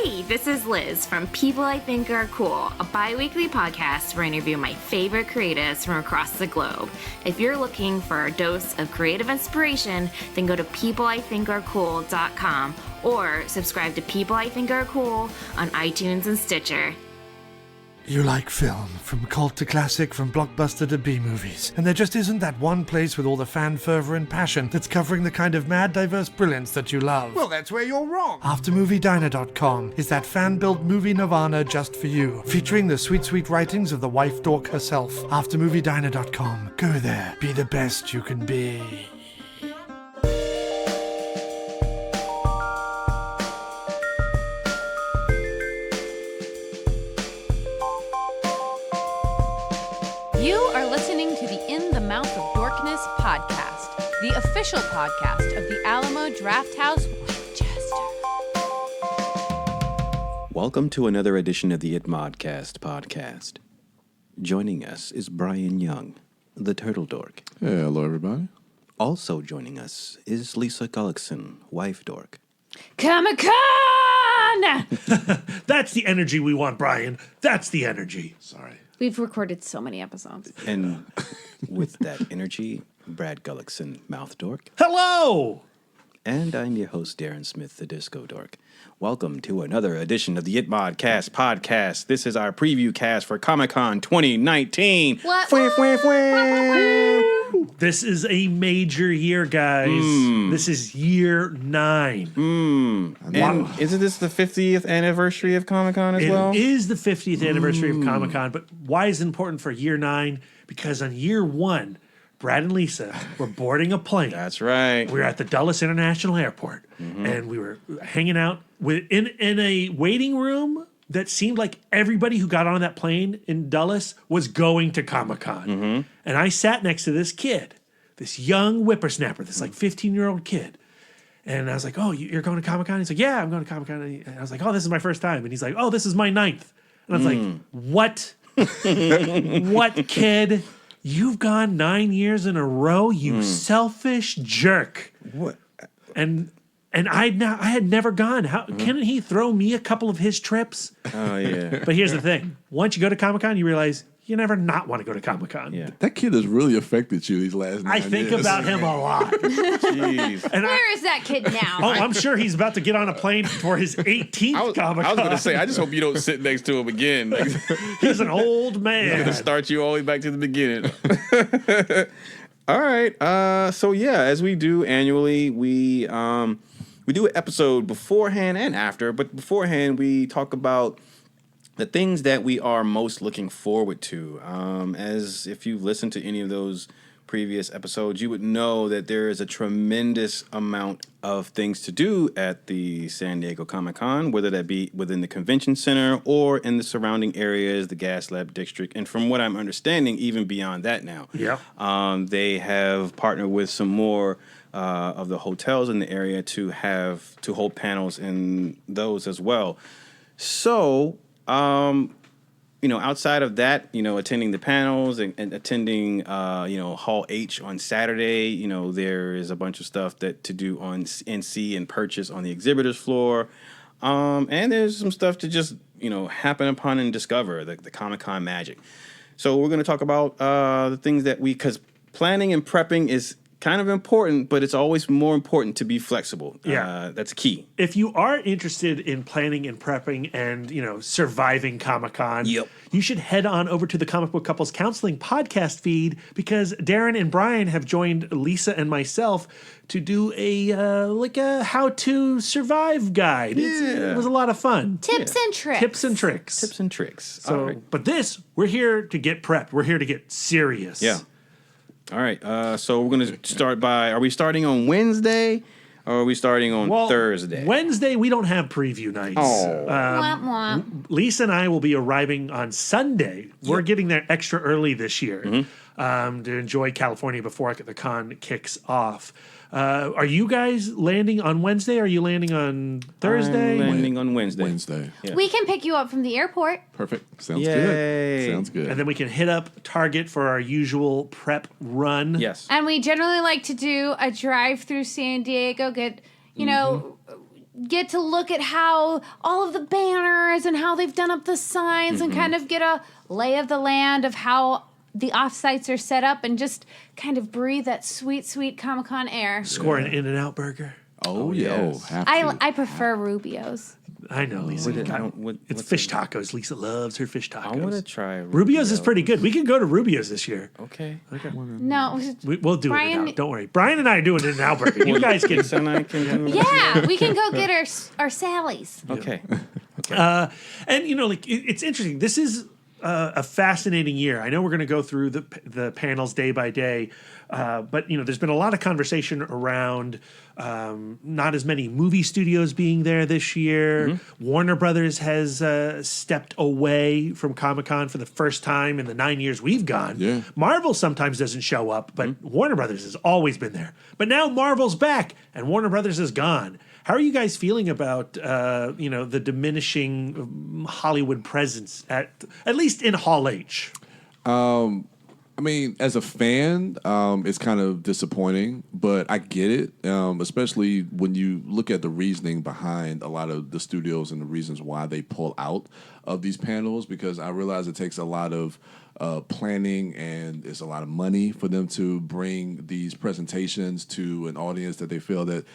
Hey, this is Liz from People I Think Are Cool, a bi-weekly podcast where I interview my favorite creatives from across the globe. If you're looking for a dose of creative inspiration, then go to peopleithinkarecool.com or subscribe to People I Think Are Cool on iTunes and Stitcher. You like film, from cult to classic, from blockbuster to B-movies. And there just isn't that one place with all the fan fervor and passion that's covering the kind of mad, diverse brilliance that you love. Well, that's where you're wrong. AfterMovieDiner.com is that fan-built movie nirvana just for you, featuring the sweet, sweet writings of the wife dork herself. AfterMovieDiner.com. Go there. Be the best you can be. You are listening to the In the Mouth of Dorkness podcast, the official podcast of the Alamo Drafthouse, Winchester. Welcome to another edition of the It Modcast podcast. Joining us is Brian Young, the Turtle Dork. Hey, hello, everybody. Also joining us is Lisa Gullickson, wife dork. Comic-Con! That's the energy we want, Brian. That's the energy. Sorry. We've recorded so many episodes. And with that energy, Brad Gullickson, mouth dork. Hello! And I'm your host, Darren Smith, the Disco Dork. Welcome to another edition of the It Modcast podcast. This is our preview cast for Comic-Con 2019. What? This is a major year, guys. This is year 9. And isn't this the 50th anniversary of Comic-Con as well? It is the 50th anniversary of Comic-Con, but why is it important for year 9? Because on year 1, Brad and Lisa were boarding a plane. That's right. We were at the Dulles International Airport, and we were hanging out in a waiting room that seemed like everybody who got on that plane in Dulles was going to Comic-Con. And I sat next to this kid, this young whippersnapper, this like 15-year-old kid. And I was like, oh, you're going to Comic-Con? He's like, yeah, I'm going to Comic-Con. And I was like, oh, this is my first time. And he's like, oh, this is my 9th. And I was like, what? What, kid? You've gone 9 years in a row, you selfish jerk. What? And I had never gone. How can't he throw me a couple of his trips? Oh, yeah. But here's the thing. Once you go to Comic-Con, you realize you never not want to go to Comic-Con. Yeah. That kid has really affected you these last 9 I think years. about him a lot. Jeez. And Where is that kid now? I'm sure he's about to get on a plane for his 18th Comic-Con. I was going to say, I just hope you don't sit next to him again. He's an old I'm man. going to start you all the way back to the beginning. All right. So, yeah, as we do annually, we do an episode beforehand and after. But beforehand, we talk about the things that we are most looking forward to. As if you've listened to any of those previous episodes, you would know that there is a tremendous amount of things to do at the San Diego Comic-Con, whether that be within the convention center or in the surrounding areas, the Gaslamp District, and from what I'm understanding, even beyond that now. Yeah. They have partnered with some more of the hotels in the area to hold panels in those as well. So, outside of that, attending the panels and attending, Hall H on Saturday, there is a bunch of stuff to do on NC and purchase on the exhibitors floor. And there's some stuff to just, happen upon and discover, the Comic-Con magic. So we're going to talk about the things that because planning and prepping is kind of important, but it's always more important to be flexible. Yeah. That's key. If you are interested in planning and prepping and, surviving Comic-Con, Yep. you should head on over to the Comic Book Couples Counseling podcast feed because Darren and Brian have joined Lisa and myself to do a how-to survive guide. It was a lot of fun. Tips and tricks. Tips and tricks. Tips and tricks. So, All right. But we're here to get prepped. We're here to get serious. Yeah. All right. So we're going to start are we starting on Wednesday or are we starting on Thursday? Wednesday, we don't have preview nights. Oh. Womp womp. Lisa and I will be arriving on Sunday. We're getting there extra early this year to enjoy California before the con kicks off. Are you guys landing on Wednesday? Or are you landing on Thursday? I'm landing on Wednesday. Yeah. We can pick you up from the airport. Perfect. Sounds Yay. good. Sounds good. And then we can hit up Target for our usual prep run. Yes. And we generally like to do a drive through San Diego, get, get to look at how all of the banners and how they've done up the signs and kind of get a lay of the land of how the off-sites are set up and just kind of breathe that sweet, sweet Comic-Con air. Score an In-N-Out burger. Oh, yes. have to. I prefer Rubio's. I know, Lisa. It's fish tacos. Lisa loves her fish tacos. I want to try Rubio's is pretty good. We can go to Rubio's this year. Okay. No. We'll do it now. Don't worry. Brian and I are doing it in Alberta. You guys can. So I can do Yeah, we can go get our Sally's. Okay. And it's interesting. This is a fascinating year. I know we're going to go through the panels day by day, but there's been a lot of conversation around not as many movie studios being there this year. Warner Brothers has stepped away from Comic-Con for the first time in the 9 years we've gone. Yeah. Marvel sometimes doesn't show up, but Warner Brothers has always been there. But now Marvel's back and Warner Brothers is gone. How are you guys feeling about the diminishing Hollywood presence at least in Hall H? I mean, as a fan, it's kind of disappointing, but I get it, especially when you look at the reasoning behind a lot of the studios and the reasons why they pull out of these panels, because I realize it takes a lot of planning and it's a lot of money for them to bring these presentations to an audience that they feel that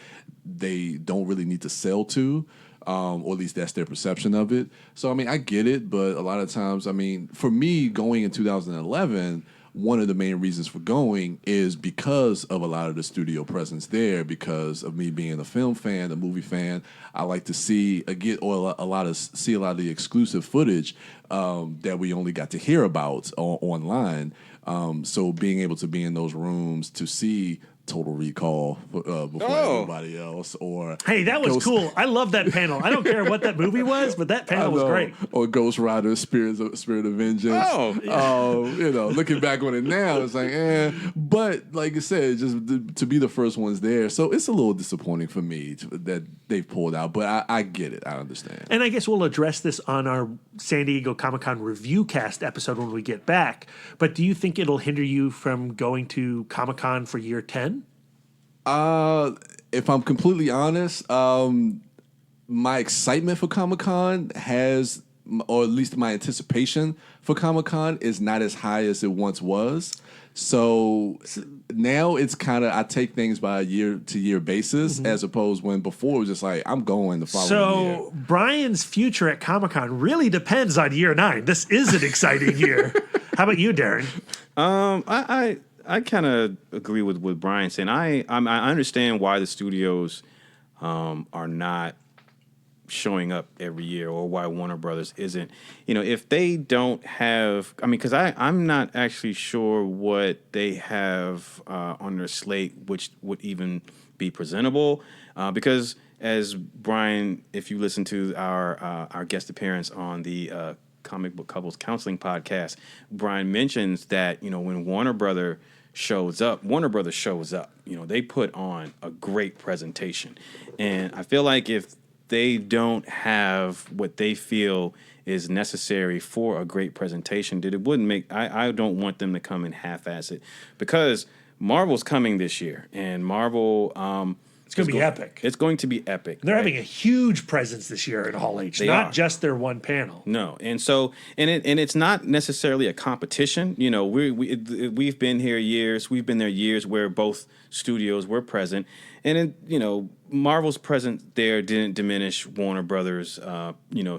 they don't really need to sell to. Or at least that's their perception of it. So, I mean, I get it, but a lot of times, I mean, for me, going in 2011, one of the main reasons for going is because of a lot of the studio presence there, because of me being a film fan, a movie fan. I like to see a lot of the exclusive footage that we only got to hear about online. So being able to be in those rooms to see Total Recall before everybody else, or hey, that was cool. I love that panel. I don't care what that movie was, but that panel was great. Or Ghost Rider, Spirit of Vengeance. Looking back on it now, it's like, But like I said, just to be the first ones there, so it's a little disappointing for me that they've pulled out. But I get it. I understand. And I guess we'll address this on our San Diego Comic-Con ReviewCast episode when we get back. But do you think it'll hinder you from going to Comic-Con for year 10? If I'm completely honest, my excitement for Comic-Con has, or at least my anticipation for Comic-Con is not as high as it once was. So now it's kind of, I take things by a year-to-year basis, as opposed when before it was just like, I'm going the following year. So Brian's future at Comic-Con really depends on year 9. This is an exciting year. How about you, Darren? I kind of agree with what Brian's saying. I understand why the studios are not showing up every year, or why Warner Brothers isn't. If they don't have, because I'm not actually sure what they have on their slate, which would even be presentable. Because as Brian, if you listen to our guest appearance on the Comic Book Couples Counseling podcast, Brian mentions that when Warner Brothers shows up. They put on a great presentation, and I feel like if they don't have what they feel is necessary for a great presentation, that it wouldn't make. I don't want them to come and half-ass it, because Marvel's coming this year, and Marvel. It's going to be epic. It's going to be epic. They're having a huge presence this year at Hall H, not just their one panel. No, and it's not necessarily a competition. We've been here years. We've been there years where both studios were present, and Marvel's presence there didn't diminish Warner Brothers,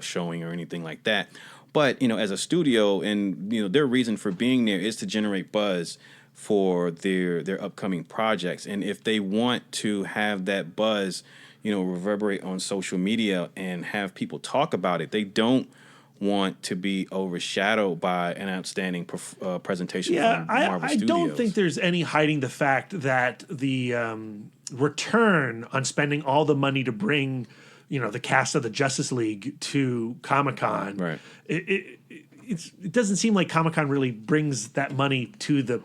showing or anything like that. But as a studio, and their reason for being there is to generate buzz for their upcoming projects. And if they want to have that buzz, reverberate on social media and have people talk about it, they don't want to be overshadowed by an outstanding presentation from Marvel Studios. I don't think there's any hiding the fact that the return on spending all the money to bring, the cast of the Justice League to Comic-Con, right. It doesn't seem like Comic-Con really brings that money to the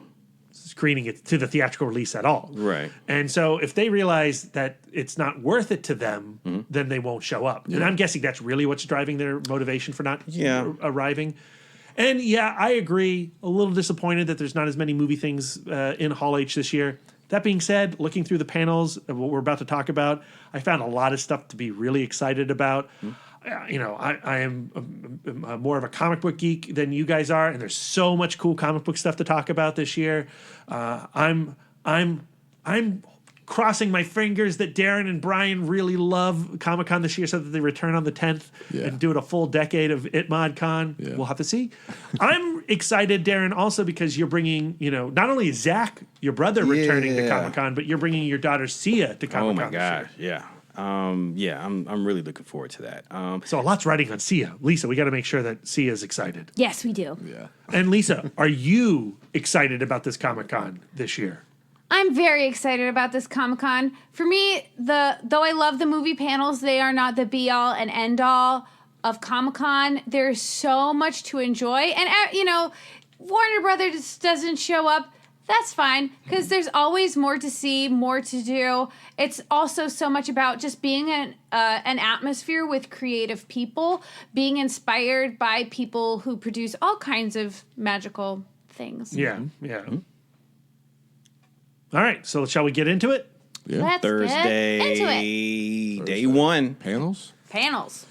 screening it to the theatrical release at all. Right. And so if they realize that it's not worth it to them, then they won't show up. Yeah. And I'm guessing that's really what's driving their motivation for not arriving. And I agree. A little disappointed that there's not as many movie things in Hall H this year. That being said, looking through the panels of what we're about to talk about, I found a lot of stuff to be really excited about. I am more of a comic book geek than you guys are, and there's so much cool comic book stuff to talk about this year. I'm crossing my fingers that Darren and Brian really love Comic-Con this year so that they return on the 10th and do it a full decade of ItModCon. Yeah. We'll have to see. I'm excited, Darren, also because you're bringing, not only is Zach, your brother, returning to Comic-Con, but you're bringing your daughter Sia to Comic-Con. Oh my gosh, yeah. I'm really looking forward to that. So a lot's riding on Sia. Lisa, we got to make sure that Sia is excited. Yes, we do. Yeah. And Lisa, are you excited about this Comic-Con this year? I'm very excited about this Comic-Con. For me, though I love the movie panels, they are not the be-all and end-all of Comic-Con. There's so much to enjoy. And, Warner Brothers doesn't show up. That's fine, because there's always more to see, more to do. It's also so much about just being an atmosphere with creative people, being inspired by people who produce all kinds of magical things. Yeah. All right, so shall we get into it? Yeah. Let's Thursday, get into it. day one. Panels? Panels.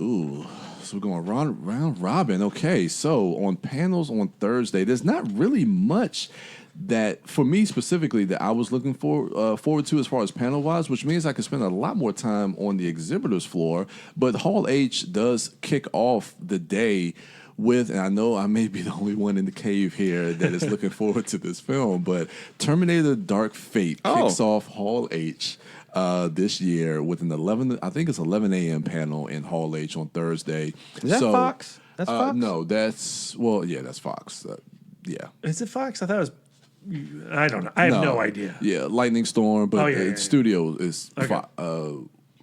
Ooh, so we're going round robin. Okay, so on panels on Thursday, there's not really much that, for me specifically, that I was looking forward to as far as panel-wise, which means I could spend a lot more time on the exhibitors floor. But Hall H does kick off the day with, and I know I may be the only one in the cave here that is looking forward to this film, but Terminator Dark Fate kicks off Hall H this year with an 11 a.m. panel in Hall H on Thursday. Is that Fox? That's Fox? No, that's Fox. Yeah. Is it Fox? I thought it was... I don't know. I have no idea. Yeah, Lightning Storm, but studio is...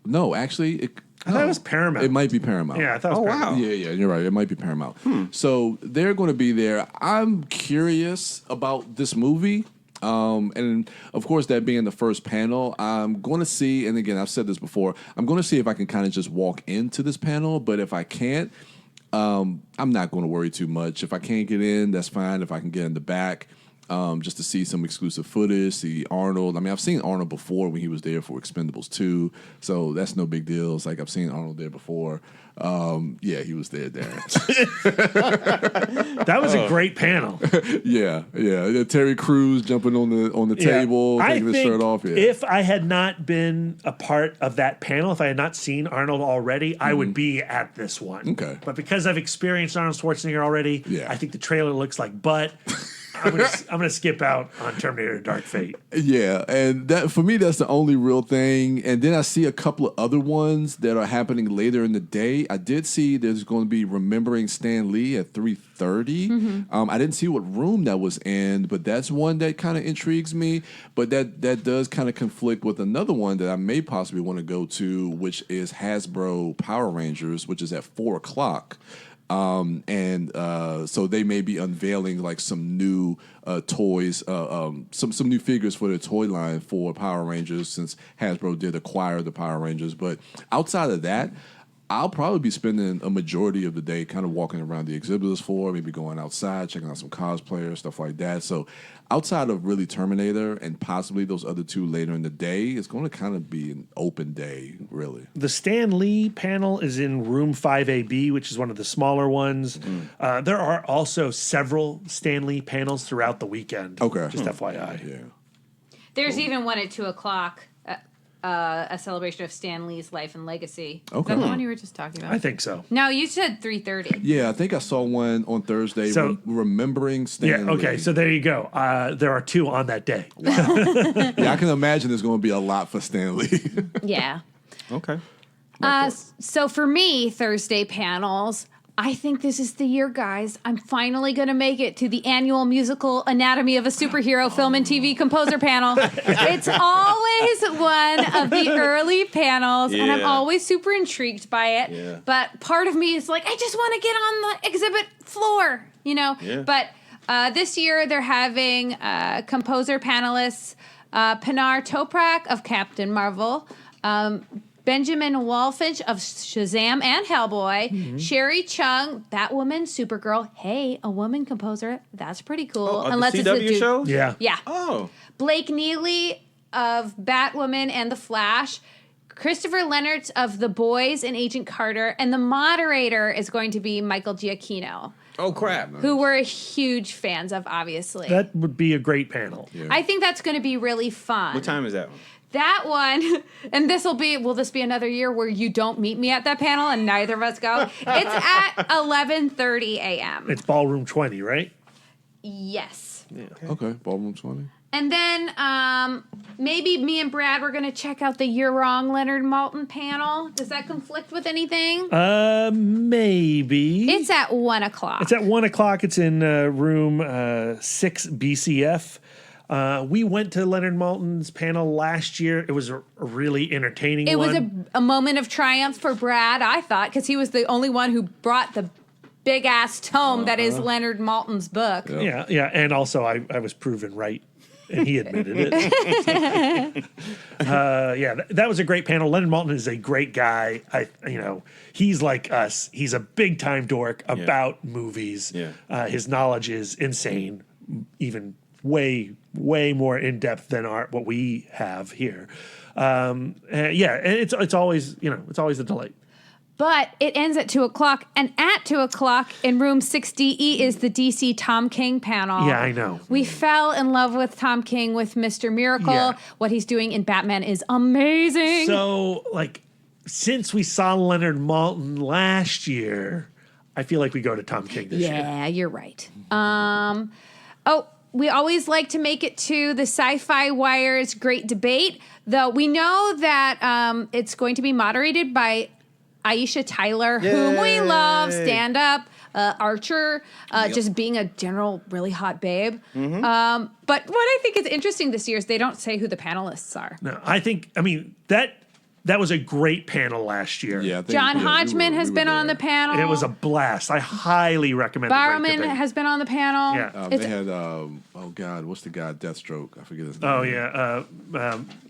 no, actually... I thought it was Paramount. It might be Paramount. Yeah, I thought it was Paramount. Wow. Yeah, you're right. It might be Paramount. So they're going to be there. I'm curious about this movie. And of course, that being the first panel, I'm going to see, and again, I've said this before, I'm going to see if I can kind of just walk into this panel. But if I can't, I'm not going to worry too much. If I can't get in, that's fine. If I can get in the back, just to see some exclusive footage, see Arnold. I mean, I've seen Arnold before when he was there for Expendables 2, so that's no big deal. It's like I've seen Arnold there before. Yeah, he was there, Darren. That was a great panel. Yeah. Terry Crews jumping on the table, taking his shirt off. Yeah. If I had not been a part of that panel, if I had not seen Arnold already, I would be at this one. Okay. But because I've experienced Arnold Schwarzenegger already, I think the trailer looks like butt. I'm gonna skip out on Terminator Dark Fate. Yeah, and that for me, that's the only real thing. And then I see a couple of other ones that are happening later in the day. I did see there's going to be Remembering Stan Lee at 3:30. I didn't see what room that was in, but that's one that kind of intrigues me. But that does kind of conflict with another one that I may possibly want to go to, which is Hasbro Power Rangers, which is at 4:00. So they may be unveiling like some new toys, some new figures for the toy line for Power Rangers, since Hasbro did acquire the Power Rangers. But outside of that, I'll probably be spending a majority of the day kind of walking around the exhibitors floor, maybe going outside, checking out some cosplayers, stuff like that. So outside of really Terminator and possibly those other two later in the day, it's going to kind of be an open day, really. The Stan Lee panel is in room 5AB, which is one of the smaller ones. There are also several Stan Lee panels throughout the weekend. Okay. Just FYI. Yeah. There's even one at 2:00. A celebration of Stan Lee's life and legacy. Okay. Is that the one you were just talking about? I think so. No, you said 3:30. Yeah, I think I saw one on Thursday. So- Remembering Stan Lee. Okay, so there you go. There are two on that day. Yeah, I can imagine there's going to be a lot for Stan Lee. Yeah. Okay. So for me, Thursday panels, I think this is the year, guys. I'm finally going to make it to the annual musical Anatomy of a Superhero Film and TV Composer panel. It's always one of the early panels, and I'm Yeah. always super intrigued by it. Yeah. But part of me is like, I just want to get on the exhibit floor, Yeah. But this year they're having composer panelists Pinar Toprak of Captain Marvel, Benjamin Wallfinch of Shazam and Hellboy, Sherry Chung, Batwoman, Supergirl. Hey, a woman composer. That's pretty cool. Unless the CW shows? Yeah. Yeah. Oh. Blake Neely of Batwoman and The Flash. Christopher Leonard of The Boys and Agent Carter. And the moderator is going to be Michael Giacchino, Oh, crap. who we're huge fans of, obviously. That would be a great panel. Yeah. I think that's going to be really fun. What time is that one? That one, and will this be another year where you don't meet me at that panel and neither of us go? It's at 11:30 a.m. It's Ballroom 20, right? Yes. Okay, Ballroom 20. And then maybe me and Brad were going to check out the You're Wrong Leonard Maltin panel. Does that conflict with anything? Maybe. It's at 1 o'clock. It's at 1 o'clock. It's in room 6 BCF. We went to Leonard Maltin's panel last year. It was a really entertaining It one. was a moment of triumph for Brad, I thought, because he was the only one who brought the big-ass tome that is Leonard Maltin's book. Yeah. And also, I was proven right. And he admitted it. That was a great panel. Leonard Maltin is a great guy. He's like us. He's a big time dork about movies. Yeah. His knowledge is insane, even way more in depth than what we have here. And it's always a delight. But it ends at 2 o'clock, and at 2 o'clock in room 6DE is the DC Tom King panel. Yeah, I know. We fell in love with Tom King with Mr. Miracle. Yeah. What he's doing in Batman is amazing. So, since we saw Leonard Maltin last year, I feel like we go to Tom King this year. Yeah, you're right. We always like to make it to the Sci-Fi Wire's Great Debate, though we know that it's going to be moderated by Aisha Tyler, whom we love, stand-up, Archer, just being a general really hot babe. But what I think is interesting this year is they don't say who the panelists are. No, that was a great panel last year. Yeah, I think, John we Hodgman has were been on there. the panel. It was a blast. I highly recommend Barrowman has been on the panel. Yeah. They had, oh God, what's the guy? Deathstroke. I forget his name. Oh, yeah.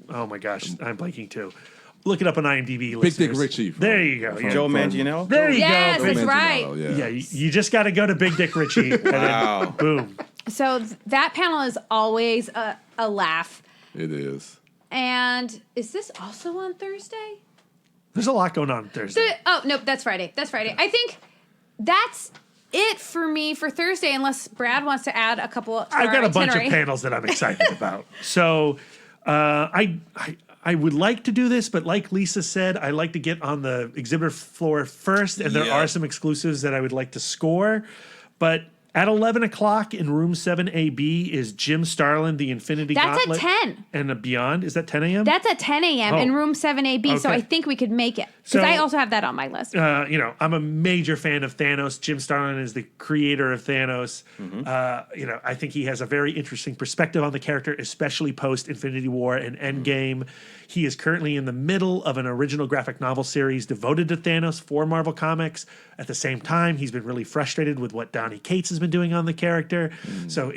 Oh, my gosh. I'm blanking, too. Look it up on IMDb. Big Dick listeners. Richie. There you go. Yeah. Joe Manganiello? There you Yes, go. that's baby. right. Yeah, you just got to go to Big Dick Richie. And Wow. then boom. So that panel is always a laugh. It is. And is this also on Thursday? There's a lot going on Thursday. Nope, that's Friday. I think that's it for me for Thursday, unless Brad wants to add a couple. To I've our got a bunch of itinerary. panels that I'm excited about. So I would like to do this, but like Lisa said, I like to get on the exhibitor floor first, and there are some exclusives that I would like to score. But at 11 o'clock in room 7AB is Jim Starlin, The Infinity That's Gauntlet. at 10. And beyond. Is that 10 a.m.? That's at 10 a.m. in Oh. room 7AB, so Okay. I think we could make it. Because So- I also have that on my list. I'm a major fan of Thanos. Jim Starlin is the creator of Thanos. I think he has a very interesting perspective on the character, especially post Infinity War and Endgame. He is currently in the middle of an original graphic novel series devoted to Thanos for Marvel Comics. At the same time, he's been really frustrated with what Donny Cates has been doing on the character. So,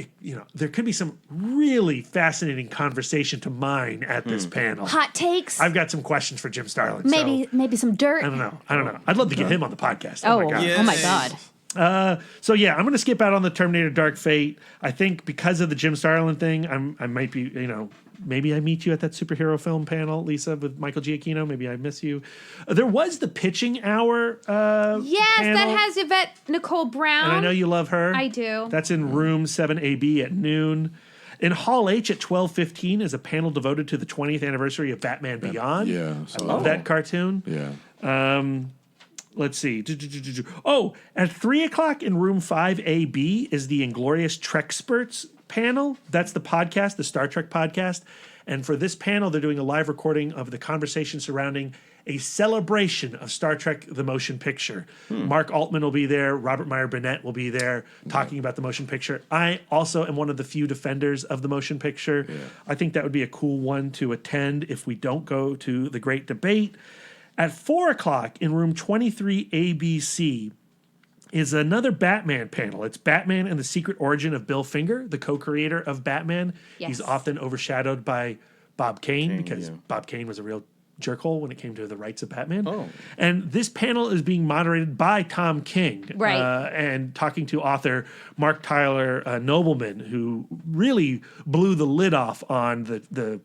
there could be some really fascinating conversation to mine at this panel. Hot takes. I've got some questions for Jim Starlin. Maybe some dirt. I don't know. I'd love to get him on the podcast. Oh, my God. oh my God. I'm going to skip out on the Terminator Dark Fate. I think because of the Jim Starlin thing, I might be, maybe I meet you at that superhero film panel, Lisa, with Michael Giacchino. Maybe I miss you. There was the pitching hour Yes, panel, that has Yvette Nicole Brown. and I know you love her. I do. That's in room 7AB at noon. In Hall H at 12:15 is a panel devoted to the 20th anniversary of Batman Beyond. Yeah, I so- love that cartoon. Yeah. Let's see. Oh, at 3 o'clock in room 5AB is the Inglorious Trek-Spurts panel. That's the podcast, the Star Trek podcast. And for this panel, they're doing a live recording of the conversation surrounding a celebration of Star Trek, the motion picture. Mark Altman will be there. Robert Meyer Burnett will be there talking about the motion picture. I also am one of the few defenders of the motion picture. Yeah. I think that would be a cool one to attend if we don't go to the Great Debate. At 4 o'clock in room 23 ABC is another Batman panel. It's Batman and the Secret Origin of Bill Finger, the co-creator of Batman. Yes. He's often overshadowed by Bob Kane because Bob Kane was a real jerkhole when it came to the rights of Batman. Oh. And this panel is being moderated by Tom King. Right. And talking to author Mark Tyler Nobleman, who really blew the lid off on the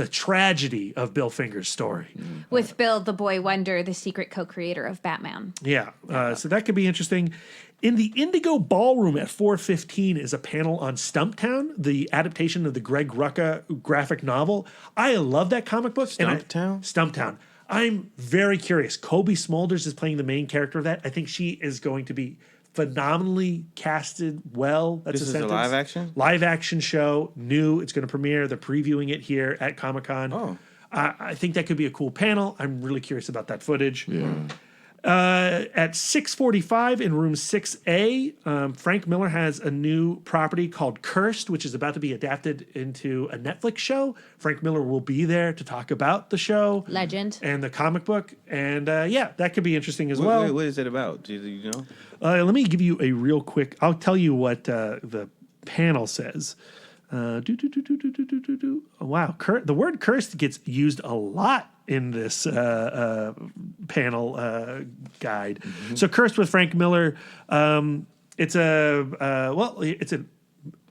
tragedy of Bill Finger's story. With Bill the Boy Wonder, the secret co-creator of Batman. Yeah, so that could be interesting. In the Indigo Ballroom at 4:15 is a panel on Stumptown, the adaptation of the Greg Rucka graphic novel. I love that comic book. Stumptown? Stumptown. I'm very curious. Kobe Smulders is playing the main character of that. I think she is going to be phenomenally casted well. That's This a is a sentence. live action? Live action show, new. It's going to premiere. They're previewing it here at Comic-Con. Oh. I think that could be a cool panel. I'm really curious about that footage. Yeah. At 6:45 in room 6A, Frank Miller has a new property called Cursed, which is about to be adapted into a Netflix show. Frank Miller will be there to talk about the show. Legend. And the comic book. And yeah, that could be interesting as well. What is it about? Do you know? Let me give you a real quick, I'll tell you what the panel says. Oh, wow, the word cursed gets used a lot in this panel guide. Mm-hmm. So Cursed with Frank Miller, it's a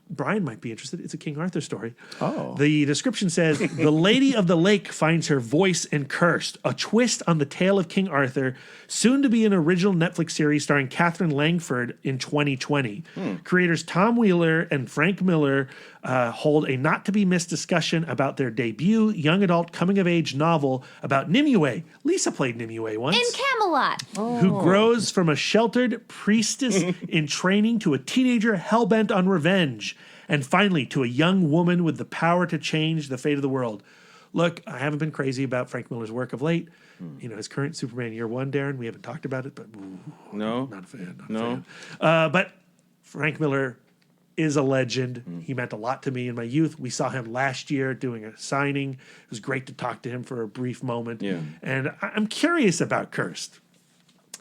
Brian might be interested. It's a King Arthur story. Oh. The description says, the Lady of the Lake finds her voice in Cursed, a twist on the tale of King Arthur, soon to be an original Netflix series starring Catherine Langford in 2020. Creators Tom Wheeler and Frank Miller hold a not-to-be-missed discussion about their debut young adult coming-of-age novel about Nimue. Lisa played Nimue once. In Camelot. Who grows from a sheltered priestess in training to a teenager hell-bent on revenge, and finally to a young woman with the power to change the fate of the world. Look, I haven't been crazy about Frank Miller's work of late. You know, his current Superman Year One, Darren, we haven't talked about it, but No. not a fan. No. But Frank Miller is a legend. He meant a lot to me in my youth. We saw him last year doing a signing. It was great to talk to him for a brief moment. Yeah. And I'm curious about Cursed.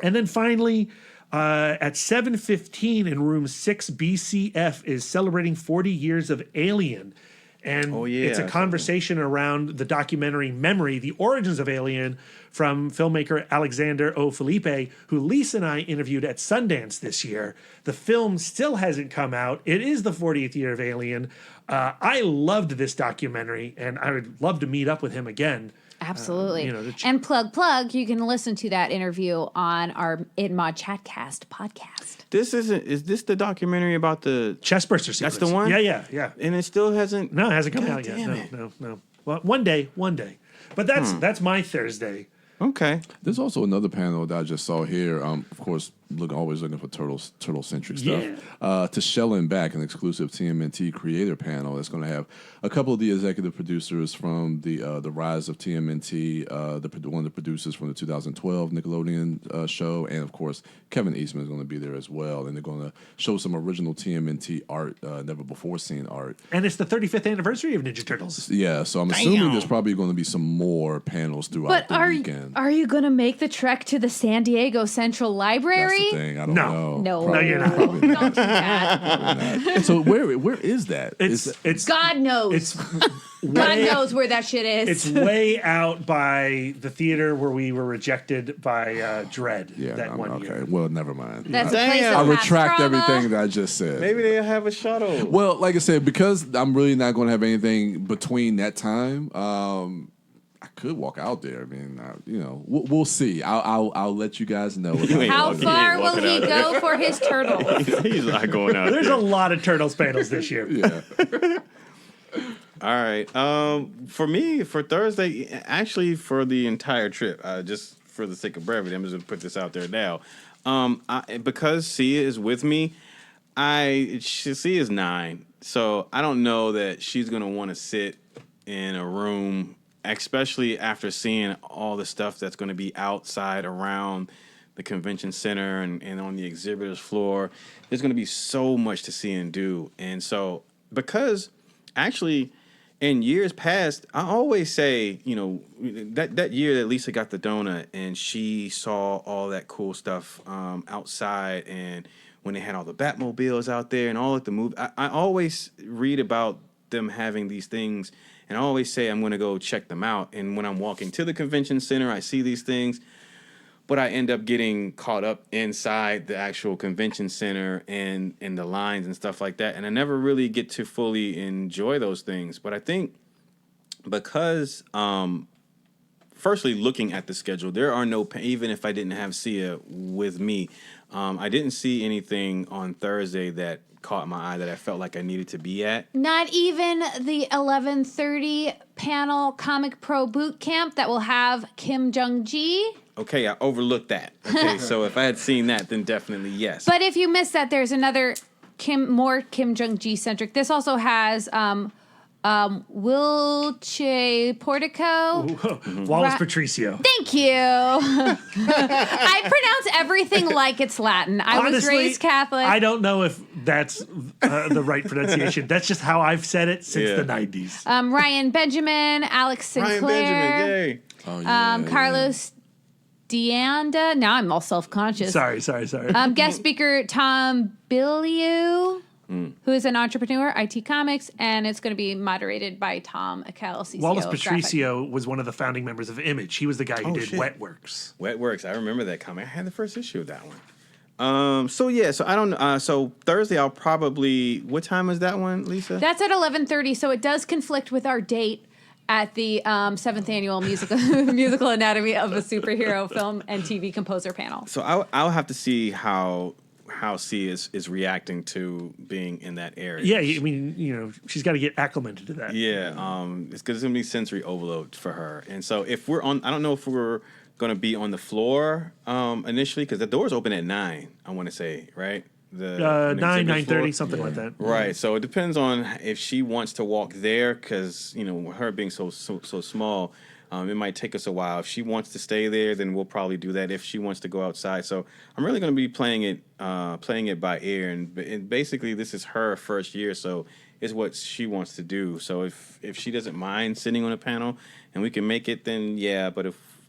And then finally, at 7:15 in room 6 BCF is celebrating 40 years of Alien. And it's a conversation around the documentary Memory, the origins of Alien, from filmmaker Alexander O. Felipe, who Lisa and I interviewed at Sundance this year. The film still hasn't come out. It is the 40th year of Alien. I loved this documentary, and I would love to meet up with him again. Absolutely. You know, and plug, you can listen to that interview on our InMod Chatcast podcast. Is this the documentary about the Chestburster sequence. That's the one? Yeah. And it still hasn't. No, it hasn't come out damn yet. it. No. Well, one day. But that's my Thursday. Okay. There's also another panel that I just saw here. Of course, always looking for turtle-centric stuff. Yeah. To Shellin' Back, an exclusive TMNT creator panel that's going to have a couple of the executive producers from the Rise of TMNT, one of the producers from the 2012 Nickelodeon show, and of course Kevin Eastman is going to be there as well. And they're going to show some original TMNT art, never before seen art. And it's the 35th anniversary of Ninja Turtles. Yeah, so I'm assuming there's probably going to be some more panels throughout But the weekend. are you going to make the trek to the San Diego Central Library? That's the thing. I don't No. know. No, you're not. Probably Don't do that. not. So where is that? It's God knows. It's God knows where that shit is. It's way out by the theater where we were rejected by Dread one okay. year. Well, never mind. That's a place that I has retract trauma. everything that I just said. Maybe they'll have a shuttle. Well, like I said, because I'm really not going to have anything between that time. I could walk out there. I mean, we'll see. I'll let you guys know. How far will he go for his turtle? He's not going out. There's a lot of Turtles panels this year. Yeah. All right. For me, for Thursday, actually for the entire trip, just for the sake of brevity, I'm just going to put this out there now. Because Sia is with me, Sia is 9, so I don't know that she's going to want to sit in a room, especially after seeing all the stuff that's going to be outside around the convention center and on the exhibitors floor. There's going to be so much to see and do. And so, because actually in years past, I always say, that year that Lisa got the donut and she saw all that cool stuff outside, and when they had all the Batmobiles out there and all of the movies, I always read about them having these things And I always say I'm going to go check them out. And when I'm walking to the convention center, I see these things, but I end up getting caught up inside the actual convention center and the lines and stuff like that. And I never really get to fully enjoy those things. But I think because, firstly, looking at the schedule, there are no, even if I didn't have Sia with me, I didn't see anything on Thursday that caught my eye that I felt like I needed to be at. Not even the 11:30 panel Comic Pro Boot Camp that will have Kim Jong-gi. Okay, I overlooked that. Okay, so if I had seen that, then definitely yes. But if you missed that, there's another more Kim Jong-gi centric. This also has Wilche Portico. Wallace Patricio. Thank you. I pronounce everything like it's Latin. I was Honestly, raised Catholic. I don't know if that's the right pronunciation. That's just how I've said it since the 90s. Ryan Benjamin, Alex Sinclair. Ryan Benjamin, yay. Oh, yeah, Carlos Deanda. Now I'm all self-conscious. Sorry. Guest speaker Tom Bilyeu, who is an entrepreneur, IT Comics, and it's going to be moderated by Tom Akel, CCO Wallace of Patricio was one of the founding members of Image. He was the guy who did shit. Wetworks. Wetworks, I remember that comic. I had the first issue of that one. So I don't. So Thursday, I'll probably. What time is that one, Lisa? That's at 11:30, so it does conflict with our date at the 7th annual musical Anatomy of a Superhero Film and TV Composer panel. So I'll have to see how C is reacting to being in that area. Yeah, I mean, she's got to get acclimated to that. Yeah, it's going to be sensory overload for her. And so if we're on, I don't know if we're going to be on the floor initially, because the doors open at 9, I want to say, right? The 9:30, something like that. Right. So it depends on if she wants to walk there, because her being so small, it might take us a while. If she wants to stay there, then we'll probably do that. If she wants to go outside, so I'm really going to be playing it by ear, and basically this is her first year, so it's what she wants to do. So if she doesn't mind sitting on a panel and we can make it, then yeah. But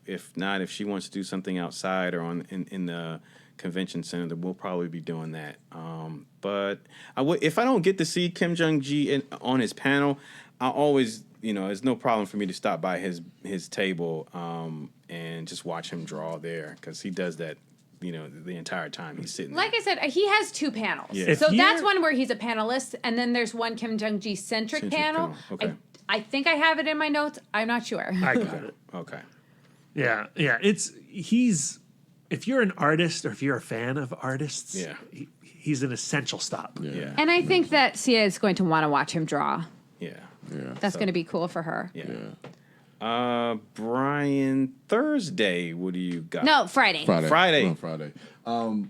if not, if she wants to do something outside or in the convention center, that we'll probably be doing that. But if I don't get to see Kim Jong-gi on his panel, I'll always, it's no problem for me to stop by his table and just watch him draw there, because he does that, the entire time he's sitting there. Like I said, he has 2 panels. Yeah. So that's one where he's a panelist, and then there's one Kim Jong-gi centric panel. Okay. I think I have it in my notes. I'm not sure. I got it. Okay. Yeah. If you're an artist or if you're a fan of artists, he's an essential stop. Yeah. And I think that Sia is going to want to watch him draw. Yeah. That's going to be cool for her. Yeah. Brian, Thursday, what do you got? No, Friday. Friday. On Friday.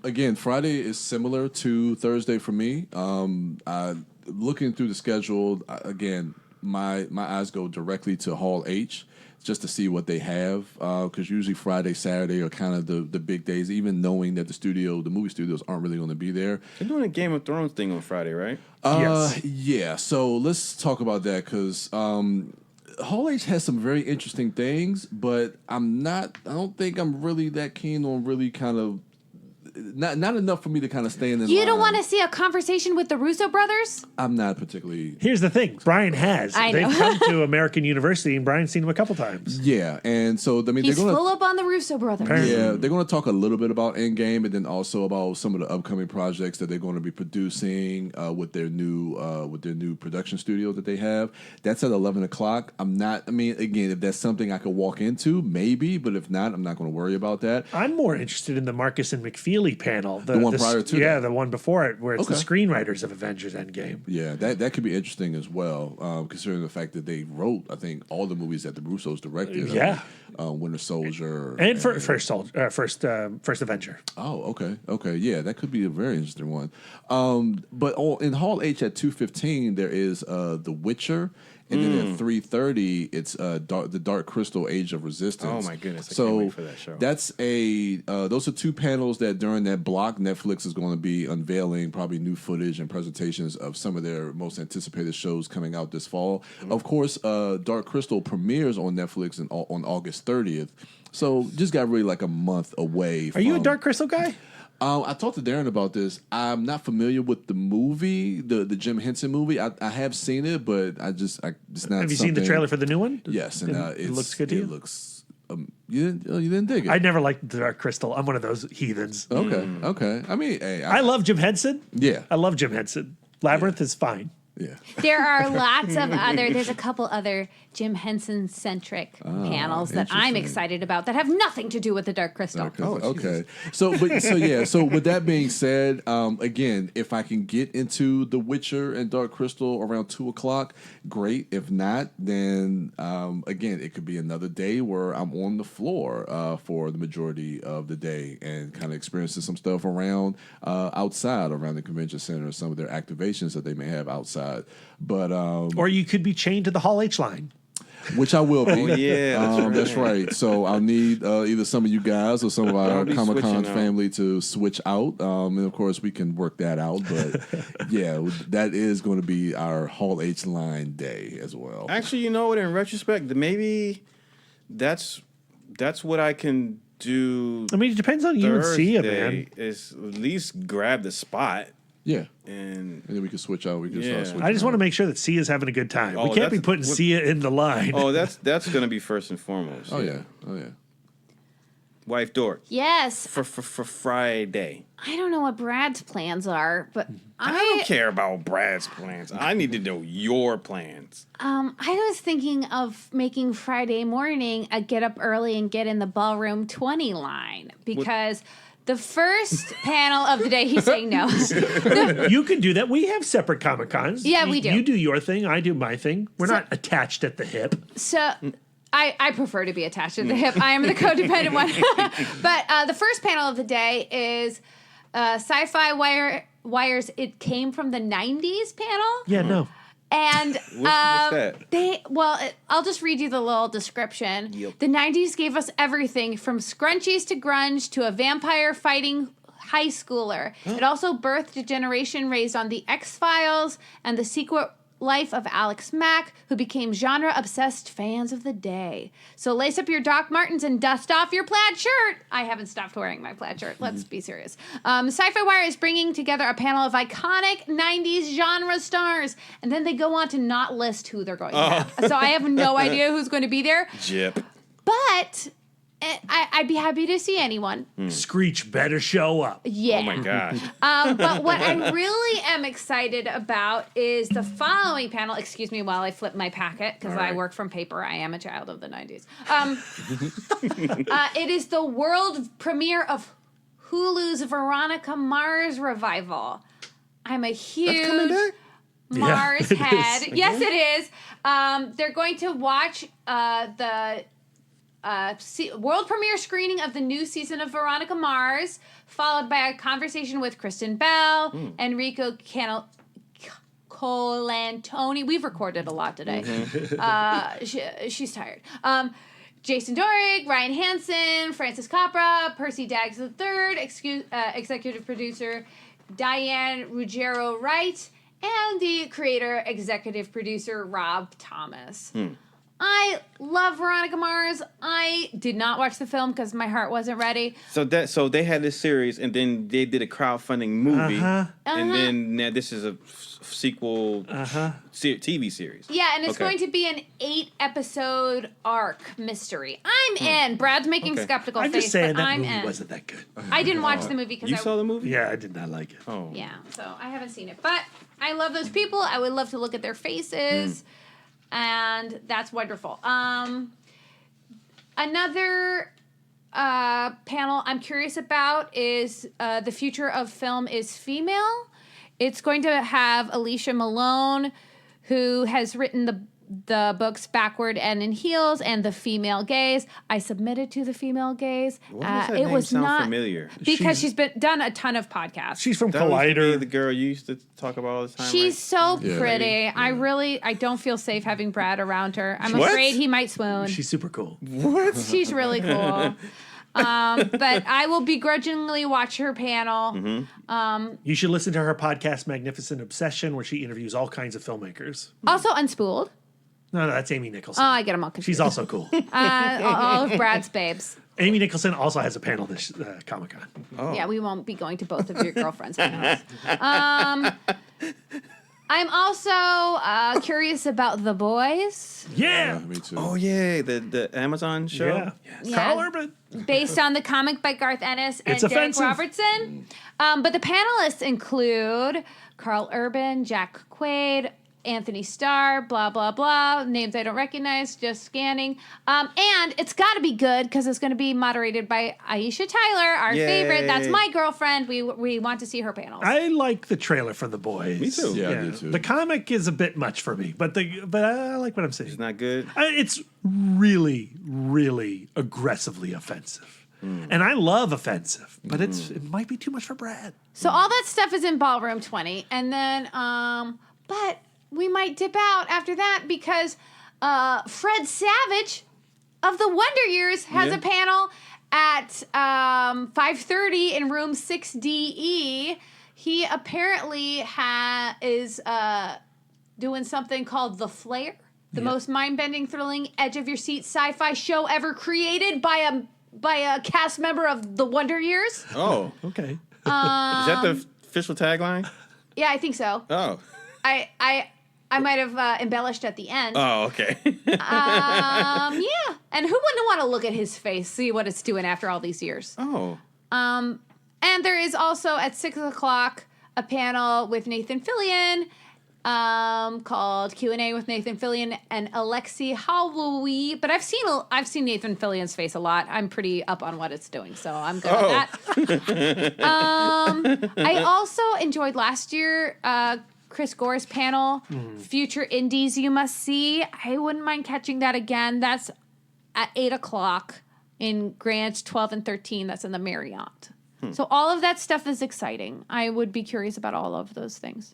Again, Friday is similar to Thursday for me. Looking through the schedule, again, my eyes go directly to Hall H just to see what they have, because usually Friday, Saturday are kind of the big days, even knowing that the movie studios aren't really going to be there. They're doing a Game of Thrones thing on Friday, right? Yes. Yeah, so let's talk about that, because Hall H has some very interesting things, but I don't think I'm really that keen on really kind of, not enough for me to kind of stay in the You don't want to see a conversation with the Russo brothers? I'm not particularly. Here's the thing. Brian has. I know. They've come to American University, and Brian's seen him a couple times. Yeah, and so, I mean, He's they're going to. full up on the Russo brothers. Yeah, they're going to talk a little bit about Endgame, and then also about some of the upcoming projects that they're going to be producing with their new production studio that they have. That's at 11 o'clock. Again, if that's something I could walk into, maybe, but if not, I'm not going to worry about that. I'm more interested in the Marcus and McFeely panel. The one prior to Yeah, that? the one before it, where it's the Okay. screenwriters of Avengers Endgame. Yeah, that could be interesting as well, considering the fact that they wrote, I think, all the movies that the Russos directed. Yeah. Winter Soldier. And first Avenger. Oh, okay, yeah, that could be a very interesting one. But in Hall H at 2:15 there is The Witcher, and then at 3:30 it's the Dark Crystal: Age of Resistance. Oh my goodness, I can't wait for that show. That's those are 2 panels that during that block Netflix is going to be unveiling probably new footage and presentations of some of their most anticipated shows coming out this fall. Of course, Dark Crystal premieres on Netflix on August 30th. So just got really like a month away. Are you a Dark Crystal guy? I talked to Darren about this. I'm not familiar with the movie, the Jim Henson movie. I have seen it, but it's not. Have you seen the trailer for the new one? Yes, and it looks good to you. It looks. You didn't dig it. I never liked the Dark Crystal. I'm one of those heathens. Okay. I mean, hey, I love Jim Henson. Yeah, I love Jim Henson. Labyrinth is fine. Yeah. There are lots of there's a couple other Jim Henson centric panels that I'm excited about that have nothing to do with the Dark Crystal. Okay. So with that being said, again, if I can get into The Witcher and Dark Crystal around 2:00, great. If not, then again, it could be another day where I'm on the floor for the majority of the day and kind of experiencing some stuff around outside around the convention center, some of their activations that they may have outside. But or you could be chained to the Hall H line. Which I will be. Oh, yeah, that's right. So I'll need either some of you guys or some of our Comic-Con family to switch out. And, of course, we can work that out. But, yeah, that is going to be our Hall H line day as well. Actually, you know what? In retrospect, maybe that's what I can do. I mean, it depends on you and Sia, man. Is at least grab the spot. Yeah. And then we can switch out. We can start switching I just want to make sure that Sia's having a good time. We can't be putting Sia in the line. Oh, that's going to be first and foremost. Oh, yeah. Wife Dork. Yes. For Friday. I don't know what Brad's plans are, but I don't care about Brad's plans. I need to know your plans. I was thinking of making Friday morning a get up early and get in the ballroom 20 line because the first panel of the day, he's saying no. You can do that. We have separate Comic Cons. Yeah, we do. You do your thing. I do my thing. We're not attached at the hip. So I prefer to be attached at the hip. I am the codependent one. But the first panel of the day is Sci-Fi Wires. It came from the 90s panel. Yeah, no. And what's that? I'll just read you the little description. Yep. The 90s gave us everything from scrunchies to grunge to a vampire fighting high schooler. It also birthed a generation raised on the X-Files and the secret life of Alex Mack, who became genre-obsessed fans of the day. So lace up your Doc Martens and dust off your plaid shirt. I haven't stopped wearing my plaid shirt. Let's be serious. Sci-Fi Wire is bringing together a panel of iconic 90s genre stars, and then they go on to not list who they're going to have. So I have no idea who's going to be there. Jip. But I'd be happy to see anyone. Screech better show up. Yeah. Oh, my gosh. But what I really am excited about is the following panel. Excuse me while I flip my packet, because I work from paper. I am a child of the 90s. It is the world premiere of Hulu's Veronica Mars revival. I'm a huge Mars head. Yes, it is. They're going to watch the world premiere screening of the new season of Veronica Mars, followed by a conversation with Kristen Bell, Enrico Colantoni. We've recorded a lot today. She's tired. Jason Dorig, Ryan Hansen, Francis Capra, Percy Daggs III, executive producer Diane Ruggiero Wright, and the creator, executive producer Rob Thomas. I love Veronica Mars. I did not watch the film because my heart wasn't ready. So they had this series, and then they did a crowdfunding movie, and then now this is a sequel TV series. Yeah, and it's going to be an 8-episode arc mystery. I'm in. Brad's making skeptical I'm face, just saying but that I'm movie in. wasn't that good. I didn't watch the movie because You saw the movie? Yeah, I did not like it. Oh. Yeah, so I haven't seen it. But I love those people. I would love to look at their faces. And that's wonderful. Another panel I'm curious about is the future of film is female. It's going to have Alicia Malone, who has written the books Backward and in Heels and The Female Gaze. I submitted to The Female Gaze. Why does that it name was sound not familiar? because she's been done a ton of podcasts. She's from That used to be Collider. the girl you used to talk about all the time. She's so Yeah. pretty. Yeah. I don't feel safe having Brad around her. I'm What? afraid he might swoon. She's super cool. She's really cool. But I will begrudgingly watch her panel. You should listen to her podcast, Magnificent Obsession, where she interviews all kinds of filmmakers. Also Unspooled. No, that's Amy Nicholson. Oh, I get them all confused. She's also cool. all of Brad's babes. Amy Nicholson also has a panel this Comic-Con. Oh. Yeah, we won't be going to both of your girlfriends' panels. I'm also curious about The Boys, Yeah. Me too. Oh yeah, the Amazon show. Yeah. Yeah. Carl Urban. based on the comic by Garth Ennis and It's Derek offensive. Robertson. But the panelists include Carl Urban, Jack Quaid, Anthony Starr, blah, blah, blah. Names I don't recognize, just scanning. And it's got to be good because it's going to be moderated by Aisha Tyler, our Yay. favorite. That's my girlfriend. We want to see her panels. I like the trailer for The Boys. Me too. Yeah, I do too. The comic is a bit much for me, but I like what I'm seeing. It's not good. It's really, really aggressively offensive. And I love offensive, but it might be too much for Brad. So all that stuff is in Ballroom 20. And then, but we might dip out after that because Fred Savage of the Wonder Years has a panel at 5:30 in room 6DE. He apparently is doing something called The Flare, the most mind-bending, thrilling, edge-of-your-seat sci-fi show ever created by a cast member of the Wonder Years. Oh, Okay. is that the official tagline? Yeah, I think so. Oh. I might have embellished at the end. Oh, okay. Yeah. And who wouldn't want to look at his face, see what it's doing after all these years? Oh. And there is also at 6 o'clock a panel with Nathan Fillion called Q&A with Nathan Fillion and Alexi Howie. But I've seen Nathan Fillion's face a lot. I'm pretty up on what it's doing, so I'm good with that. I also enjoyed last year Chris Gore's panel, Future Indies You Must See. I wouldn't mind catching that again. That's at 8 o'clock in Grant 12 and 13. That's in the Marriott. So all of that stuff is exciting. I would be curious about all of those things.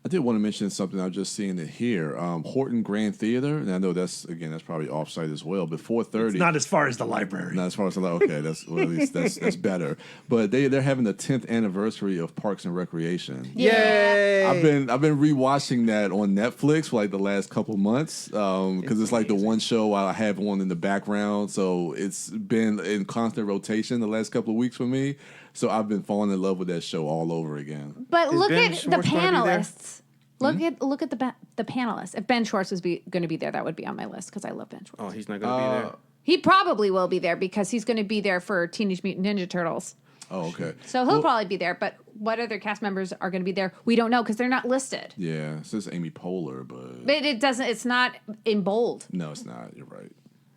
I did want to mention something. I was just seeing it here. Horton Grand Theater, and I know that's probably offsite as well. But 4:30, It's not as far as the library. not as far as I'm like, okay, that's well, at least that's better. But they're having the 10th anniversary of Parks and Recreation. Yay! I've been rewatching that on Netflix for like the last couple months because it's like the one show I have on in the background. So it's been in constant rotation the last couple of weeks for me. So I've been falling in love with that show all over again. But look Ben at the Schwartz gonna be there? panelists. Look at the panelists. If Ben Schwartz was going to be there, that would be on my list because I love Ben Schwartz. Oh, he's not going to be there. He probably will be there because he's going to be there for Teenage Mutant Ninja Turtles. Oh, okay. So he'll probably be there. But what other cast members are going to be there? We don't know because they're not listed. Yeah, it says Amy Poehler, but But it doesn't. It's not in bold. no, it's not. You're right.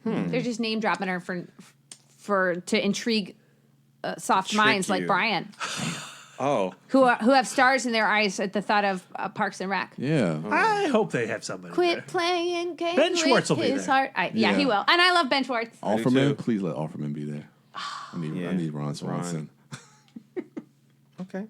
They're just name dropping her to intrigue soft Trick minds like you. Brian, Oh. who have stars in their eyes at the thought of Parks and Rec. Yeah. I hope they have somebody there. Quit playing games Ben Schwartz with will be his there. heart. Yeah, he Yeah. will. And I love Ben Schwartz. do Offerman, too. please let Offerman be there. I need Ron Swanson. Okay.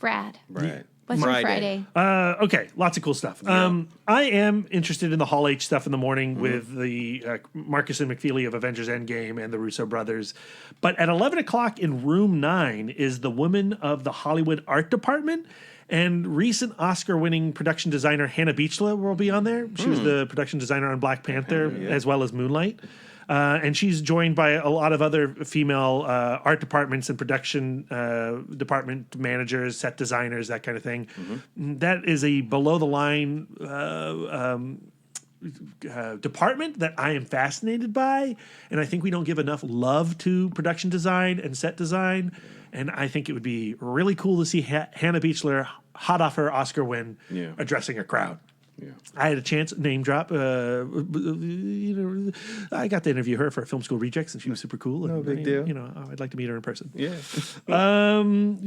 Brad. Right. What's your Friday? Okay, lots of cool stuff. I am interested in the Hall H stuff in the morning with the Marcus and McFeely of Avengers Endgame and the Russo brothers. But at 11 o'clock in room 9 is the woman of the Hollywood Art Department. And recent Oscar-winning production designer Hannah Beachler will be on there. She was the production designer on Black Panther as well as Moonlight. And she's joined by a lot of other female art departments and production department managers, set designers, that kind of thing. That is a below-the-line department that I am fascinated by. And I think we don't give enough love to production design and set design. And I think it would be really cool to see Hannah Beachler, hot off her Oscar win, addressing a crowd. Yeah. I had a chance, name drop. I got to interview her for Film School Rejects, and she was super cool. And, big deal. I'd like to meet her in person. Yeah. Then,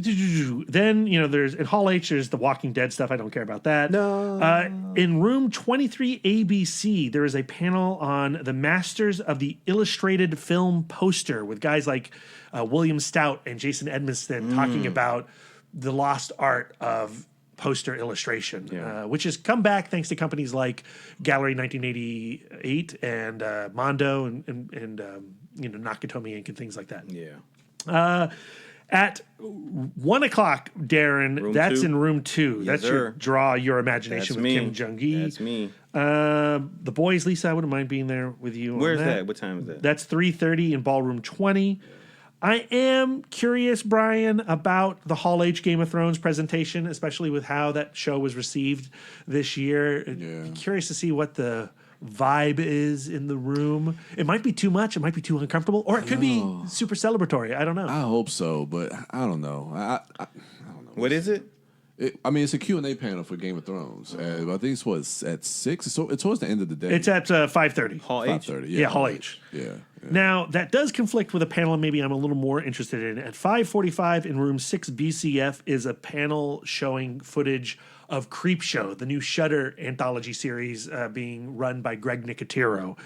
there's in Hall H, there's the Walking Dead stuff. I don't care about that. No. In room 23 ABC, there is a panel on the masters of the illustrated film poster with guys like William Stout and Jason Edmiston talking about the lost art of poster illustration, which has come back thanks to companies like Gallery 1988 and Mondo and Nakatomi Inc. and things like that. Yeah. At 1 o'clock, Darren, Room that's 2? in room 2. Yes, That's sir. your Draw Your Imagination That's with me. Kim Jung-gi. That's me. The boys, Lisa, I wouldn't mind being there with you. Where's on that? What time is that? That's 3:30 in Ballroom 20. I am curious, Brian, about the Hall H Game of Thrones presentation, especially with how that show was received this year. Yeah. Curious to see what the vibe is in the room. It might be too much. It might be too uncomfortable. Or it could be super celebratory. I don't know. I hope so, but I don't know. I don't know. What is it? It's a Q&A panel for Game of Thrones. I think it's at 6. So it's towards the end of the day. It's at 5:30. Hall H? 5:30. Yeah, Hall H. Yeah. Now, that does conflict with a panel maybe I'm a little more interested in. At 5:45 in room 6 BCF is a panel showing footage of Creepshow, the new Shudder anthology series being run by Greg Nicotero.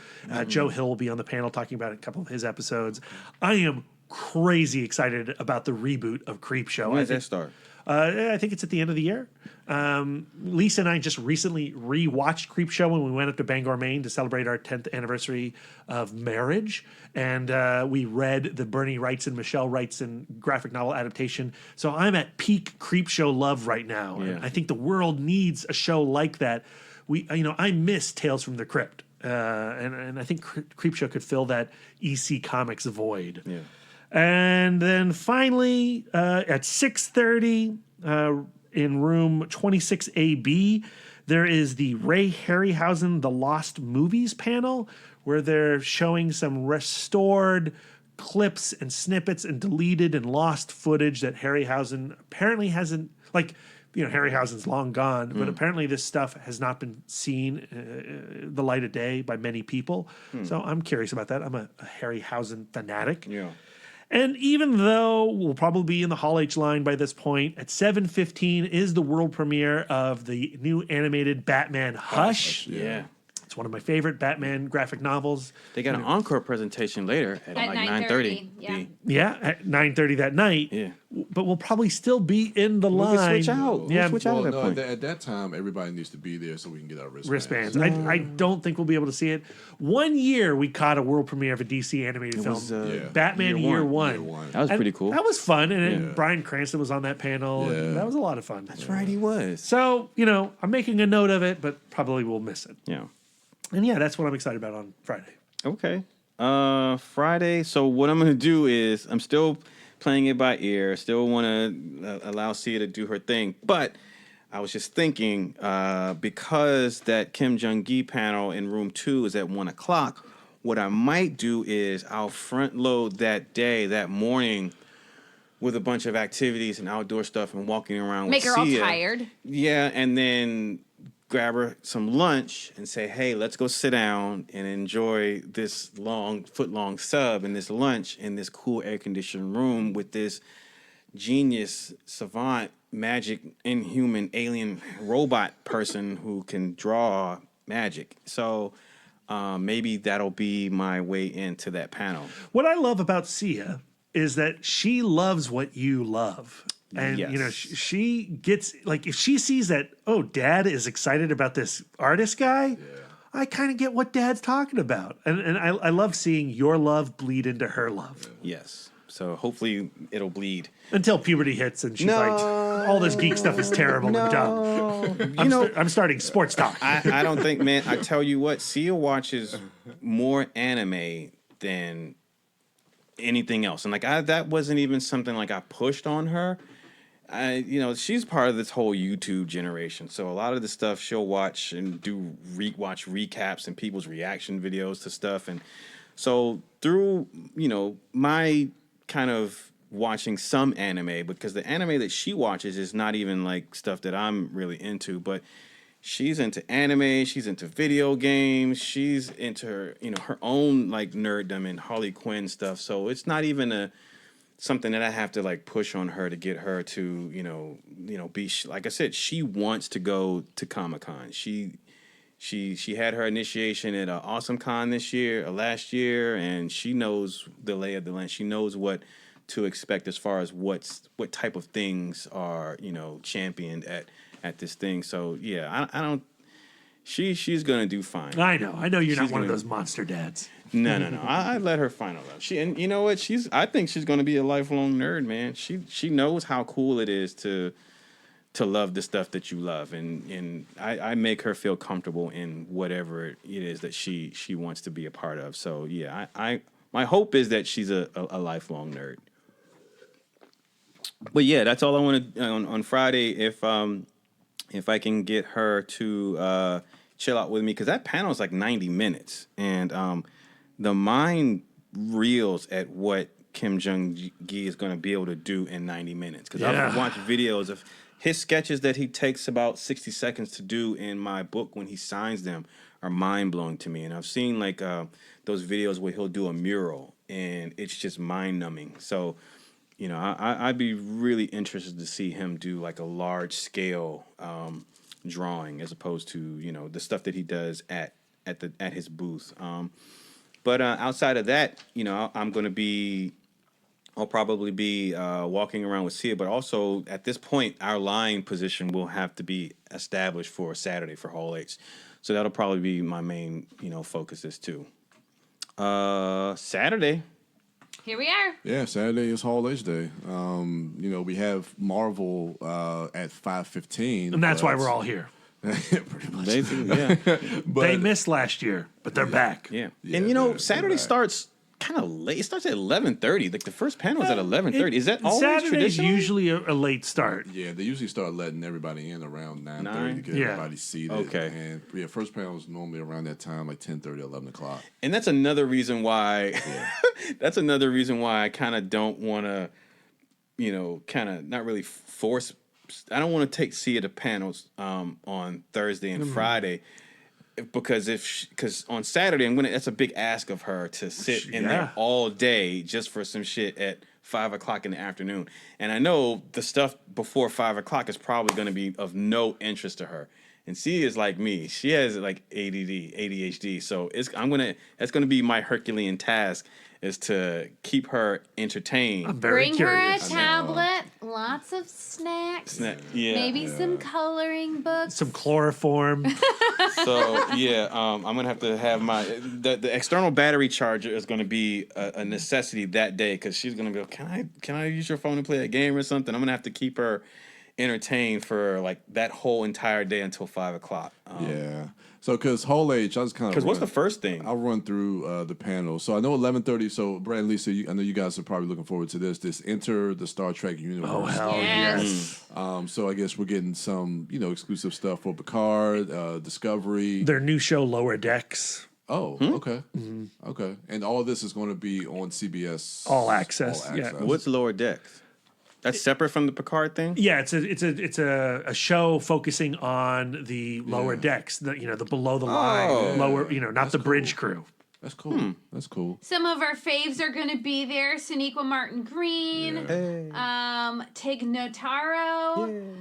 Joe Hill will be on the panel talking about a couple of his episodes. I am crazy excited about the reboot of Creepshow. When does that start? I think it's at the end of the year. Lisa and I just recently rewatched Creepshow when we went up to Bangor, Maine to celebrate our 10th anniversary of marriage. And we read the Bernie Wrightson, Michelle Wrightson graphic novel adaptation. So I'm at peak Creepshow love right now. Yeah. And I think the world needs a show like that. I miss Tales from the Crypt. And I think Creepshow could fill that EC Comics void. Yeah. And then finally, at 6:30 in room 26AB, there is the Ray Harryhausen The Lost Movies panel, where they're showing some restored clips and snippets and deleted and lost footage that Harryhausen apparently hasn't, Harryhausen's long gone, but apparently this stuff has not been seen the light of day by many people. So I'm curious about that. I'm a Harryhausen fanatic. Yeah. And even though we'll probably be in the Hall H line by this point, at 7:15 is the world premiere of the new animated Batman Hush. Yeah. It's one of my favorite Batman graphic novels. They got an encore presentation later at like 9:30, 9:30. yeah. Yeah, at 9:30 that night. Yeah. But we'll probably still be in the We line. can switch out. Yeah, We'll switch out at that point. At that time, everybody needs to be there so we can get our wristbands. wristbands. I don't think we'll be able to see it. One year we caught a world premiere of a DC animated film. was, Batman Year Year One. One. Year One. That was And pretty cool. That was fun. And then Yeah. Bryan Cranston was on that panel. And Yeah. that was a lot of fun. That's right, he was. So, I'm making a note of it, but probably will miss it. Yeah. And yeah, that's what I'm excited about on Friday. Okay. Friday. So what I'm gonna do is I'm still playing it by ear. Still want to allow Sia to do her thing, but I was just thinking because that Kim Jong-gi panel in room 2 is at 1:00. What I might do is I'll front load that morning with a bunch of activities and outdoor stuff and walking around. Make with her all Sia. tired. Yeah, and then grab her some lunch and say, hey, let's go sit down and enjoy this foot-long sub and this lunch in this cool air-conditioned room with this genius, savant, magic, inhuman, alien robot person who can draw magic. So maybe that'll be my way into that panel. What I love about Sia is that she loves what you love. And, Yes. she gets, if she sees that, oh, Dad is excited about this artist guy, I kind of get what Dad's talking about. And I love seeing your love bleed into her love. Yes. So hopefully it'll bleed. Until puberty hits and she's like, all this geek stuff is terrible and dumb. I'm starting sports talk. I don't think, man, I tell you what, Sia watches more anime than anything else. And that wasn't even something I pushed on her. She's part of this whole YouTube generation. So a lot of the stuff she'll watch and watch recaps and people's reaction videos to stuff. And so through, my kind of watching some anime, because the anime that she watches is not even stuff that I'm really into, but she's into anime, she's into video games, she's into her own nerddom and Harley Quinn stuff. So it's not even something that I have to push on her to get her to be like I said, she wants to go to Comic-Con. She had her initiation at Awesome Con last year, and she knows the lay of the land. She knows what to expect as far as what type of things are championed at this thing. So yeah, I don't. She's gonna do fine. I know you're not She's one of gonna- those monster dads. No. I let her find out. And you know what? I think she's gonna be a lifelong nerd, man. She knows how cool it is to to love the stuff that you love, and I make her feel comfortable in whatever it is that she wants to be a part of. So yeah, I my hope is that she's a lifelong nerd. But yeah, that's all I want to on Friday. If I can get her to chill out with me, because that panel is like 90 minutes, and the mind reels at what Kim Jung-gi is going to be able to do in 90 minutes. Because I've watched videos of his sketches that he takes about 60 seconds to do in my book when he signs them are mind-blowing to me. And I've seen like those videos where he'll do a mural, and it's just mind-numbing. So, you know, I'd be really interested to see him do like a large-scale drawing as opposed to, you know, the stuff that he does at his booth. But outside of that, you know, I'll probably be walking around with Sia, but also at this point, our line position will have to be established for Saturday for Hall H. So that'll probably be my main, you know, focuses too. Saturday. Here we are. Yeah, Saturday is Hall H Day. You know, we have Marvel at 5:15. And that's why we're all here. Pretty much. Basically, yeah. But They missed last year, but they're back. Yeah. Yeah, And, you know, they're Saturday back. starts kind of late. It starts at 11:30. Like the first panel is at 11:30. Is that always Saturday's traditional? usually a late start. Yeah, they usually start letting everybody in around 9:30 to Nine? get Yeah. everybody seated. Okay. And yeah, first panel is normally around that time, like 10:30, 11 o'clock. And that's another reason why that's another reason why I kind of don't want to, you know, kind of not really force. I don't want to take Sia to panels on Thursday and Friday, because on Saturday that's a big ask of her to sit in there all day just for some shit at 5 o'clock in the afternoon. And I know the stuff before 5 o'clock is probably going to be of no interest to her. And Sia is like me; she has like ADHD. So that's gonna be my Herculean task, is to keep her entertained. I'm very Bring curious. her a tablet, lots of snacks, Yeah. maybe some coloring books. Some chloroform. So yeah, I'm gonna have to have the external battery charger is gonna be a necessity that day, because she's gonna go, can I use your phone to play a game or something? I'm gonna have to keep her entertained for like that whole entire day until 5 o'clock. Yeah. So, because Hall H, I was kind of. Because what's the first thing? I'll run through the panel. So I know 11:30. So Brad and Lisa, I know you guys are probably looking forward to this. Enter the Star Trek universe. Oh, hell Yes. yes. So I guess we're getting some, you know, exclusive stuff for Picard, Discovery. Their new show, Lower Decks. Oh, okay, okay. And all of this is going to be on CBS All Access, yeah. What's Lower Decks? That's separate from the Picard thing? Yeah, it's a show focusing on the lower decks, the below the line, lower, not the bridge crew. That's cool. That's cool. Some of our faves are going to be there. Sonequa Martin Green, Tig Notaro,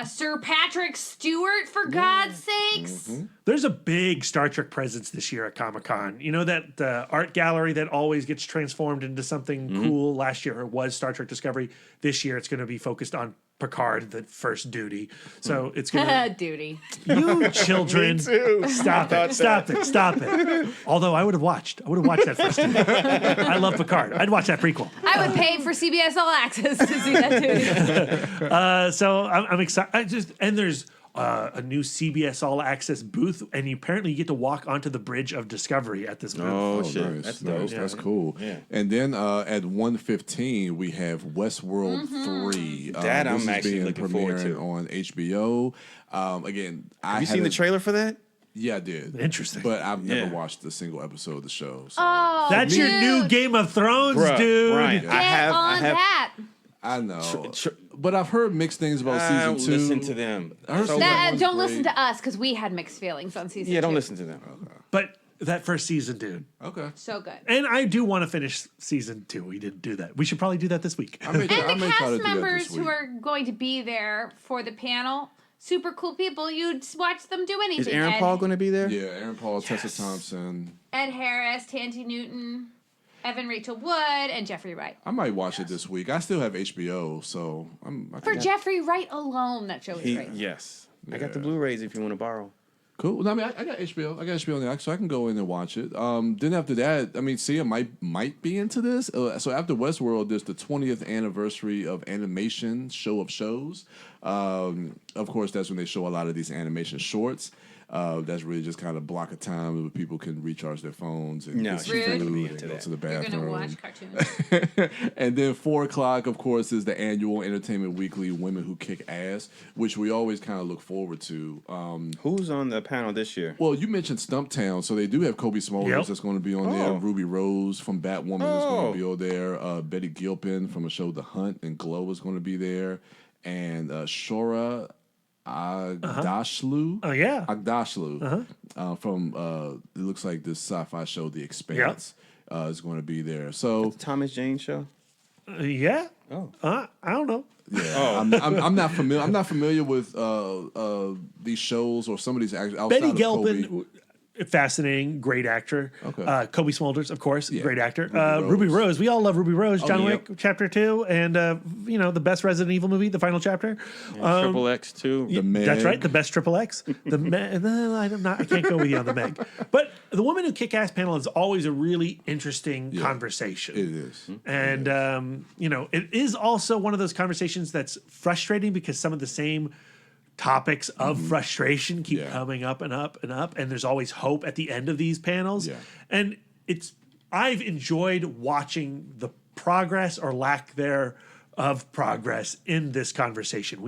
Sir Patrick Stewart, for God's sakes. There's a big Star Trek presence this year at Comic-Con. You know that art gallery that always gets transformed into something cool? Last year it was Star Trek Discovery. This year it's going to be focused on Picard, the first duty. So it's going to... Duty. You children. Stop it. Although I would have watched that first duty. I love Picard. I'd watch that prequel. I would pay for CBS All Access to see that duty. So I'm excited. And there's a new CBS All Access booth, and apparently you get to walk onto the bridge of Discovery at this booth. Oh, shit. Nice, That's nice. dope. That's cool. Yeah. And then at 1:15 we have Westworld 3. That this I'm is actually being looking forward to. premiering on HBO. Again, Have you seen the trailer for that? Yeah, I did. Interesting. But I've never Yeah. watched a single episode of the show. So Oh, That's your new dude. Game of Thrones, Bruh, dude. Brian, Get I have that. I know. Tr- But I've heard mixed things about I don't season 2. listen to them. I heard So season bad. one's Don't great. listen to us, because we had mixed feelings on season 2. Yeah, don't listen to them. But that first season, dude. Okay. So good. And I do want to finish season 2. We didn't do that. We should probably do that this week. I may try And the to cast do that members this who week. are going to be there for the panel, super cool people. You'd watch them do anything. Is Aaron Paul going to be there? Yeah, Aaron Paul, Tessa Thompson. Ed Harris, Tanti Newton, Evan Rachel Wood, and Jeffrey Wright. I might watch it this week. I still have HBO, so I For can- Jeffrey Wright alone, that show is great. Yes. I got the Blu-rays if you want to borrow. Cool. No, I mean, I got HBO. I got HBO now, so I can go in and watch it. Then after that, I mean, Sia might be into this. So after Westworld, there's the 20th anniversary of animation show of shows. Of course, that's when they show a lot of these animation shorts. That's really just kind of block of time where people can recharge their phones and get some Rude. food and go to the bathroom. You're gonna watch cartoons. And then 4 o'clock, of course, is the annual Entertainment Weekly Women Who Kick Ass, which we always kind of look forward to. Who's on the panel this year? Well, you mentioned Stumptown, so they do have Kobe Smulders Yep. that's going to be on there. Ruby Rose from Batwoman is going to be on there. Betty Gilpin from the show The Hunt and Glow is going to be there. And Shora Agdashlu. Oh, yeah. Agdashlu from, it looks like this sci-fi show, The Expanse, is going to be there. So Thomas Jane show? Yeah. Oh. I don't know. yeah, I'm not familiar. I'm not familiar with these shows or some of these actors outside Betty of Gilpin, Kobe. fascinating, great actor. Okay. Kobe Smulders, of course, Yeah. great actor. Ruby Ruby Rose, we all love Ruby Rose. John yeah. Wick Chapter 2, and the best Resident Evil movie, the final chapter. Triple X too. The Meg. That's right, the best Triple X. The Meg, I can't go with you on the Meg. But the Woman Who Kick Ass panel is always a really interesting conversation. It is. And it is also one of those conversations that's frustrating because some of the same topics of frustration keep coming up and up and up, and there's always hope at the end of these panels. Yeah. And I've enjoyed watching the progress or lack there of progress in this conversation.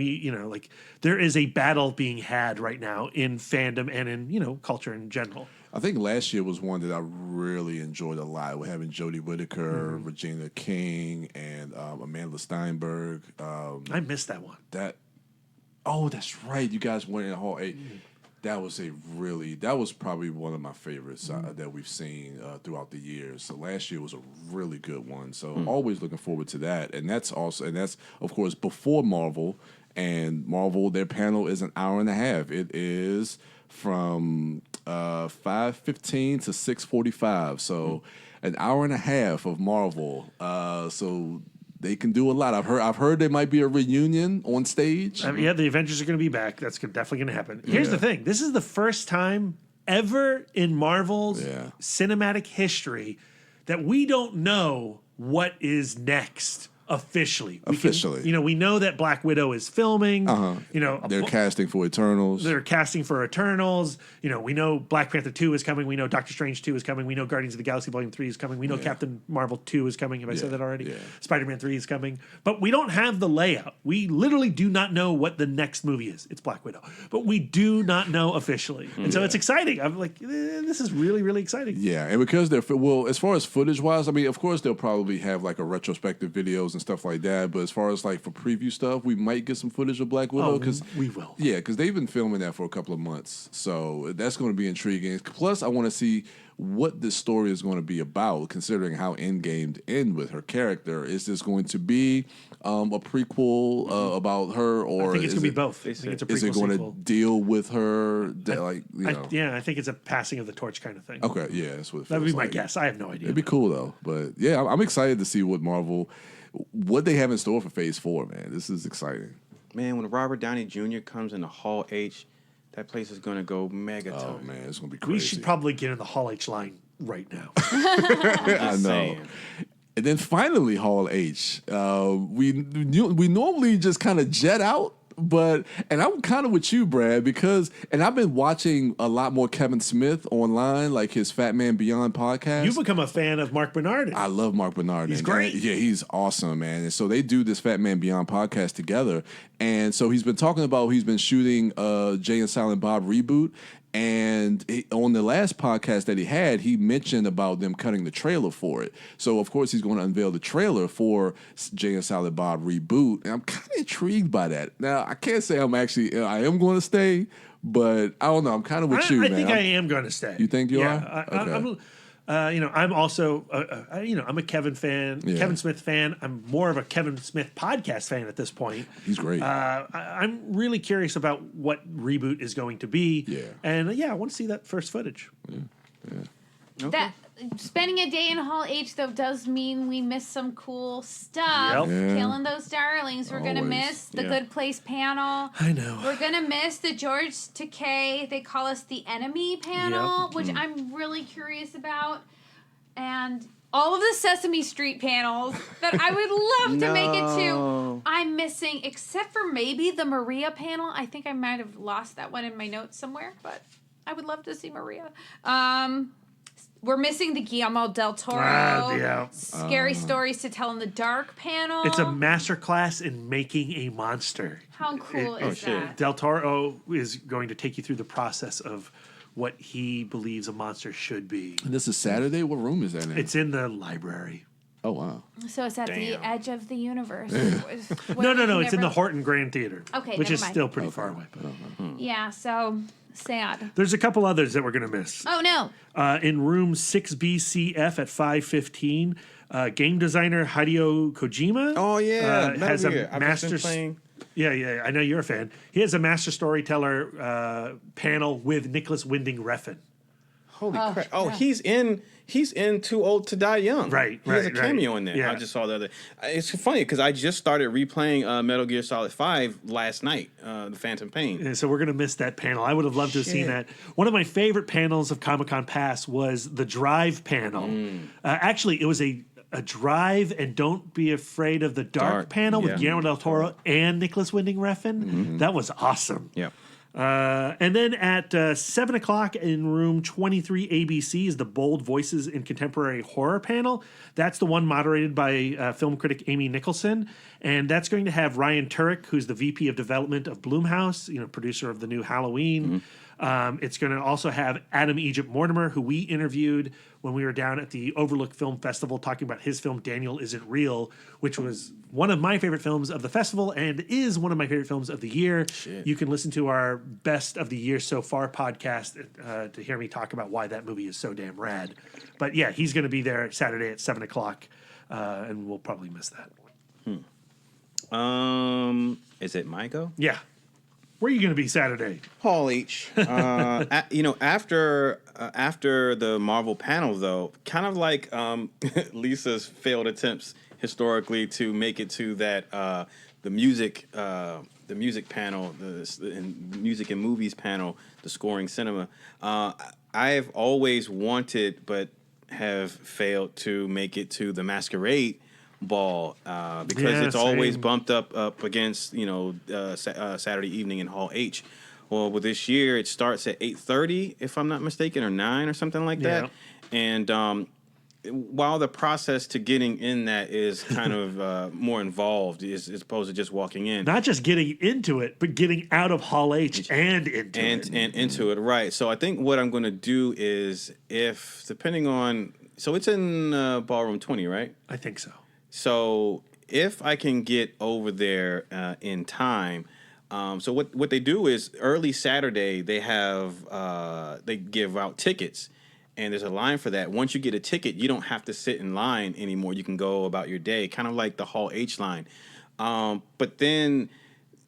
There is a battle being had right now in fandom and in culture in general. I think last year was one that I really enjoyed a lot. We're having Jodie Whittaker, Regina King, and Amanda Steinberg. I missed that one. Oh, that's right. You guys went in Hall 8. That was probably one of my favorites that we've seen throughout the years. So last year was a really good one. So always looking forward to that. And that's of course before Marvel. And Marvel, their panel is an hour and a half. It is from 5:15 to 6:45. So an hour and a half of Marvel. So they can do a lot. I've heard there might be a reunion on stage. Yeah, the Avengers are going to be back. That's definitely going to happen. Here's the thing. This is the first time ever in Marvel's cinematic history that we don't know what is next officially. We know that Black Widow is filming. They're casting for Eternals. They're casting for Eternals. We know Black Panther 2 is coming. We know Doctor Strange 2 is coming. We know Guardians of the Galaxy Volume 3 is coming. We know Captain Marvel 2 is coming. Have I said that already? Yeah. Spider-Man 3 is coming. But we don't have the layout. We literally do not know what the next movie is. It's Black Widow. But we do not know officially. And so it's exciting. I'm like, this is really, really exciting. Yeah, and because as far as footage-wise, I mean, of course, they'll probably have like a retrospective videos and stuff like that. But as far as like for preview stuff, we might get some footage of Black Widow because we will. Yeah, because they've been filming that for a couple of months, so that's going to be intriguing. Plus, I want to see what this story is going to be about, considering how Endgame end with her character. Is this going to be a prequel about her, or I think it's going to be both. I think it's a prequel, is it going sequel. to deal with her? I think it's a passing of the torch kind of thing. Okay, yeah, that's what it feels That would be my like. guess. I have no idea. It'd be cool though, but yeah, I'm excited to see what they have in store for Phase 4. Man, this is exciting. Man, when Robert Downey Jr. comes into Hall H, that place is going to go mega Oh ton. man, it's gonna be crazy. We should probably get in the Hall H line right now. I know. Saying. And then finally, Hall H. We normally just kind of jet out. And I'm kind of with you, Brad, and I've been watching a lot more Kevin Smith online, like his Fat Man Beyond podcast. You've become a fan of Mark Bernardin. I love Mark Bernardin. He's great. Yeah, he's awesome, man. And so they do this Fat Man Beyond podcast together. And so he's been talking about he's been shooting Jay and Silent Bob reboot. And on the last podcast that he had, he mentioned about them cutting the trailer for it. So, of course, he's going to unveil the trailer for Jay and Silent Bob reboot. And I'm kind of intrigued by that. Now, I can't say I am going to stay, but I don't know. I'm kind of with you, I man. think I am going to stay. You think you are? Okay. I'm also, I'm a Kevin fan, Yeah. Kevin Smith fan. I'm more of a Kevin Smith podcast fan at this point. He's great. I'm really curious about what reboot is going to be. Yeah. And I want to see that first footage. Yeah. That spending a day in Hall H, though, does mean we miss some cool stuff. Yep. Yeah. Killing those darlings. We're going to Always. miss the Yeah. Good Place panel. I know. We're going to miss the George Takei, they call us the enemy panel, Yep. which I'm really curious about. And all of the Sesame Street panels that I would love to make it to. I'm missing, except for maybe the Maria panel. I think I might have lost that one in my notes somewhere, but I would love to see Maria. We're missing the Guillermo del Toro Scary Stories to Tell in the Dark panel. It's a masterclass in making a monster. How cool is that? Del Toro is going to take you through the process of what he believes a monster should be. And this is Saturday. What room is that in? It's in the library. Oh wow. So it's at the edge of the universe. No. It's in the Horton Grand Theater. Okay, which never is mind. still pretty far away. But Yeah, so sad. there's a couple others that we're going to miss. Oh, no. In room 6BCF at 5:15, game designer Hideo Kojima. Oh yeah, has Metal Gear. a I've just been master. playing. Yeah. I know you're a fan. He has a master storyteller panel with Nicholas Winding Refn. Holy crap! yeah. He's in Too Old to Die Young. Right, He has a right. cameo in there. Yeah. I just saw the other. It's funny because I just started replaying Metal Gear Solid 5 last night, the Phantom Pain. And so we're going to miss that panel. I would have loved to have seen that. One of my favorite panels of Comic-Con Past was the Drive panel. Actually, it was a Drive and Don't Be Afraid of the Dark panel with yeah. Guillermo del Toro and Nicholas Winding Refn. That was awesome. Yeah. And then at 7 o'clock in room 23 ABC is the Bold Voices in Contemporary Horror panel. That's the one moderated by film critic Amy Nicholson. And that's going to have Ryan Turek, who's the VP of Development of Blumhouse, producer of the new Halloween. It's going to also have Adam Egypt Mortimer, who we interviewed when we were down at the Overlook Film Festival talking about his film Daniel Isn't Real, which was one of my favorite films of the festival and is one of my favorite films of the year. You can listen to our Best of the Year So Far podcast to hear me talk about why that movie is so damn rad. But yeah, he's going to be there Saturday at 7 o'clock, and we'll probably miss that. Is it my go? Yeah. Where are you going to be Saturday? Hall H. After the Marvel panel, though, kind of like Lisa's failed attempts historically to make it to that the music panel, the music and movies panel, the scoring cinema. I've always wanted, but have failed to make it to the Masquerade Ball because it's always bumped up against Saturday evening in Hall H. Well, with this year it starts at 8:30 if I'm not mistaken, or 9 or something like that. And while the process to getting in that is kind of more involved as opposed to just walking in. Not just getting into it, but getting out of Hall H and into it. And into it, right. So I think what I'm going to do is depending on, so it's in Ballroom 20, right? I think so. So if I can get over there in time, so what they do is early Saturday they give out tickets, and there's a line for that. Once you get a ticket, you don't have to sit in line anymore. You can go about your day, kind of like the Hall H line. But then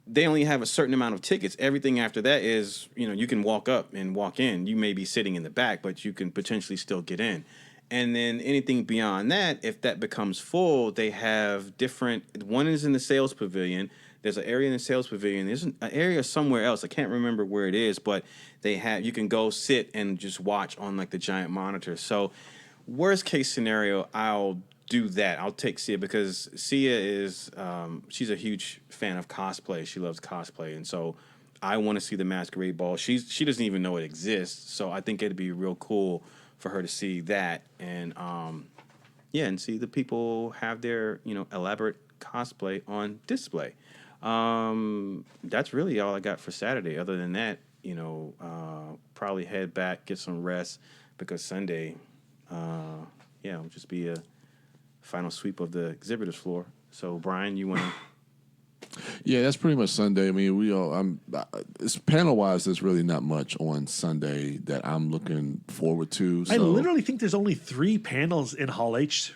they only have a certain amount of tickets. Everything after that is, you can walk up and walk in. You may be sitting in the back, but you can potentially still get in. And then anything beyond that, if that becomes full, they have different. One is in the sales pavilion. There's an area in the sales pavilion. There's an area somewhere else. I can't remember where it is, but you can go sit and just watch on like the giant monitor. So worst case scenario, I'll do that. I'll take Sia because Sia is she's a huge fan of cosplay. She loves cosplay, and so I want to see the Masquerade Ball. She doesn't even know it exists, so I think it'd be real cool for her to see that and and see the people have their elaborate cosplay on display. That's really all I got for Saturday. Other than that, probably head back, get some rest because Sunday, it'll just be a final sweep of the exhibitors floor. So Brian, you want to? Yeah, that's pretty much Sunday. I mean, it's panel wise. There's really not much on Sunday that I'm looking forward to. So. I literally think there's only 3 panels in Hall H.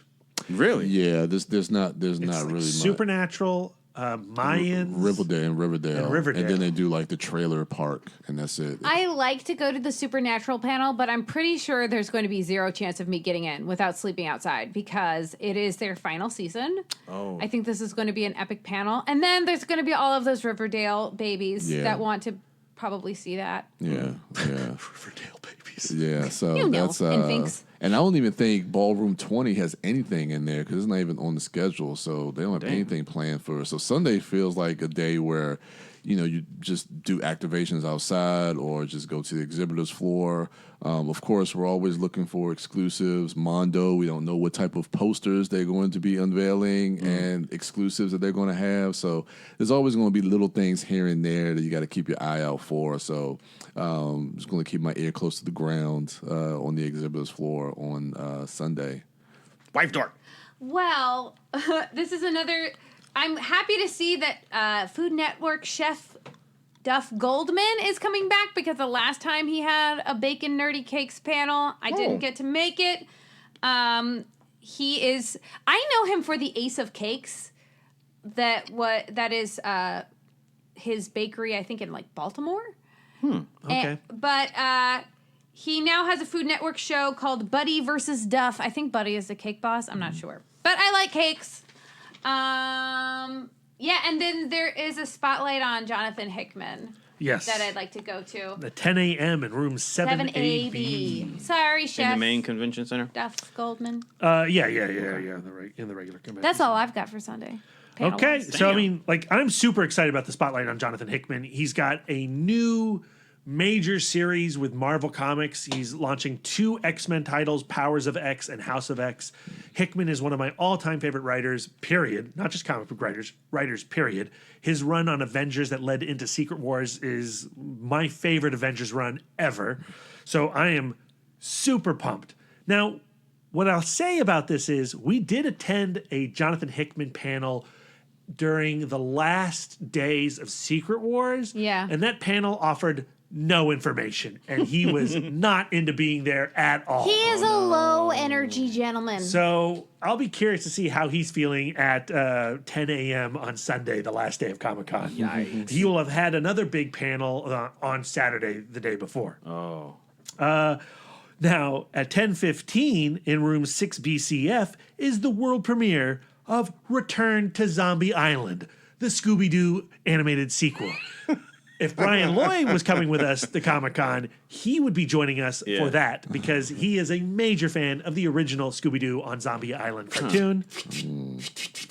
Really? Yeah, there's not really It's much. Supernatural, Mayans, Riverdale, Riverdale. and then they do like the trailer park, and that's it. I like to go to the Supernatural panel, but I'm pretty sure there's going to be zero chance of me getting in without sleeping outside because it is their final season. Oh. I think this is going to be an epic panel. And then there's going to be all of those Riverdale babies that want to probably see that. Yeah. Riverdale babies. Yeah, so You know, that's instincts. and I don't even think Ballroom 20 has anything in there because it's not even on the schedule, so they don't have anything planned for it. So Sunday feels like a day where, you just do activations outside or just go to the exhibitors floor. Of course, we're always looking for exclusives. Mondo, we don't know what type of posters they're going to be unveiling and exclusives that they're going to have. So there's always going to be little things here and there that you got to keep your eye out for. So I'm just going to keep my ear close to the ground on the exhibitors floor on Sunday. Wife door. Well, this is another. I'm happy to see that Food Network chef Duff Goldman is coming back because the last time he had a bacon nerdy cakes panel, I didn't get to make it. He is. I know him for the Ace of Cakes. That is his bakery, I think in like Baltimore. Okay. But he now has a Food Network show called Buddy versus Duff. I think Buddy is the cake boss. I'm not sure. But I like cakes. Yeah, and then there is a spotlight on Jonathan Hickman. Yes. That I'd like to go to. The 10 a.m. in room 7AB. 7AB. Sorry, chef. In the main convention center. Duff Goldman. Yeah. In the regular convention. That's all I've got for Sunday. Okay, Panel-wise. so I mean, I'm super excited about the spotlight on Jonathan Hickman. He's got a new major series with Marvel Comics. He's launching 2 X-Men titles, Powers of X and House of X. Hickman is one of my all-time favorite writers, period. Not just comic book writers, period. His run on Avengers that led into Secret Wars is my favorite Avengers run ever. So I am super pumped. Now, what I'll say about this is we did attend a Jonathan Hickman panel during the last days of Secret Wars. Yeah. And that panel offered no information, and he was not into being there at all. He is a low energy gentleman. So I'll be curious to see how he's feeling at 10 a.m. on Sunday, the last day of Comic-Con. Yikes. He will have had another big panel on Saturday, the day before. Oh. Now, at 10:15 in room 6 BCF is the world premiere of Return to Zombie Island, the Scooby-Doo animated sequel. If Brian Lloyd was coming with us to Comic-Con, he would be joining us for that because he is a major fan of the original Scooby-Doo on Zombie Island cartoon.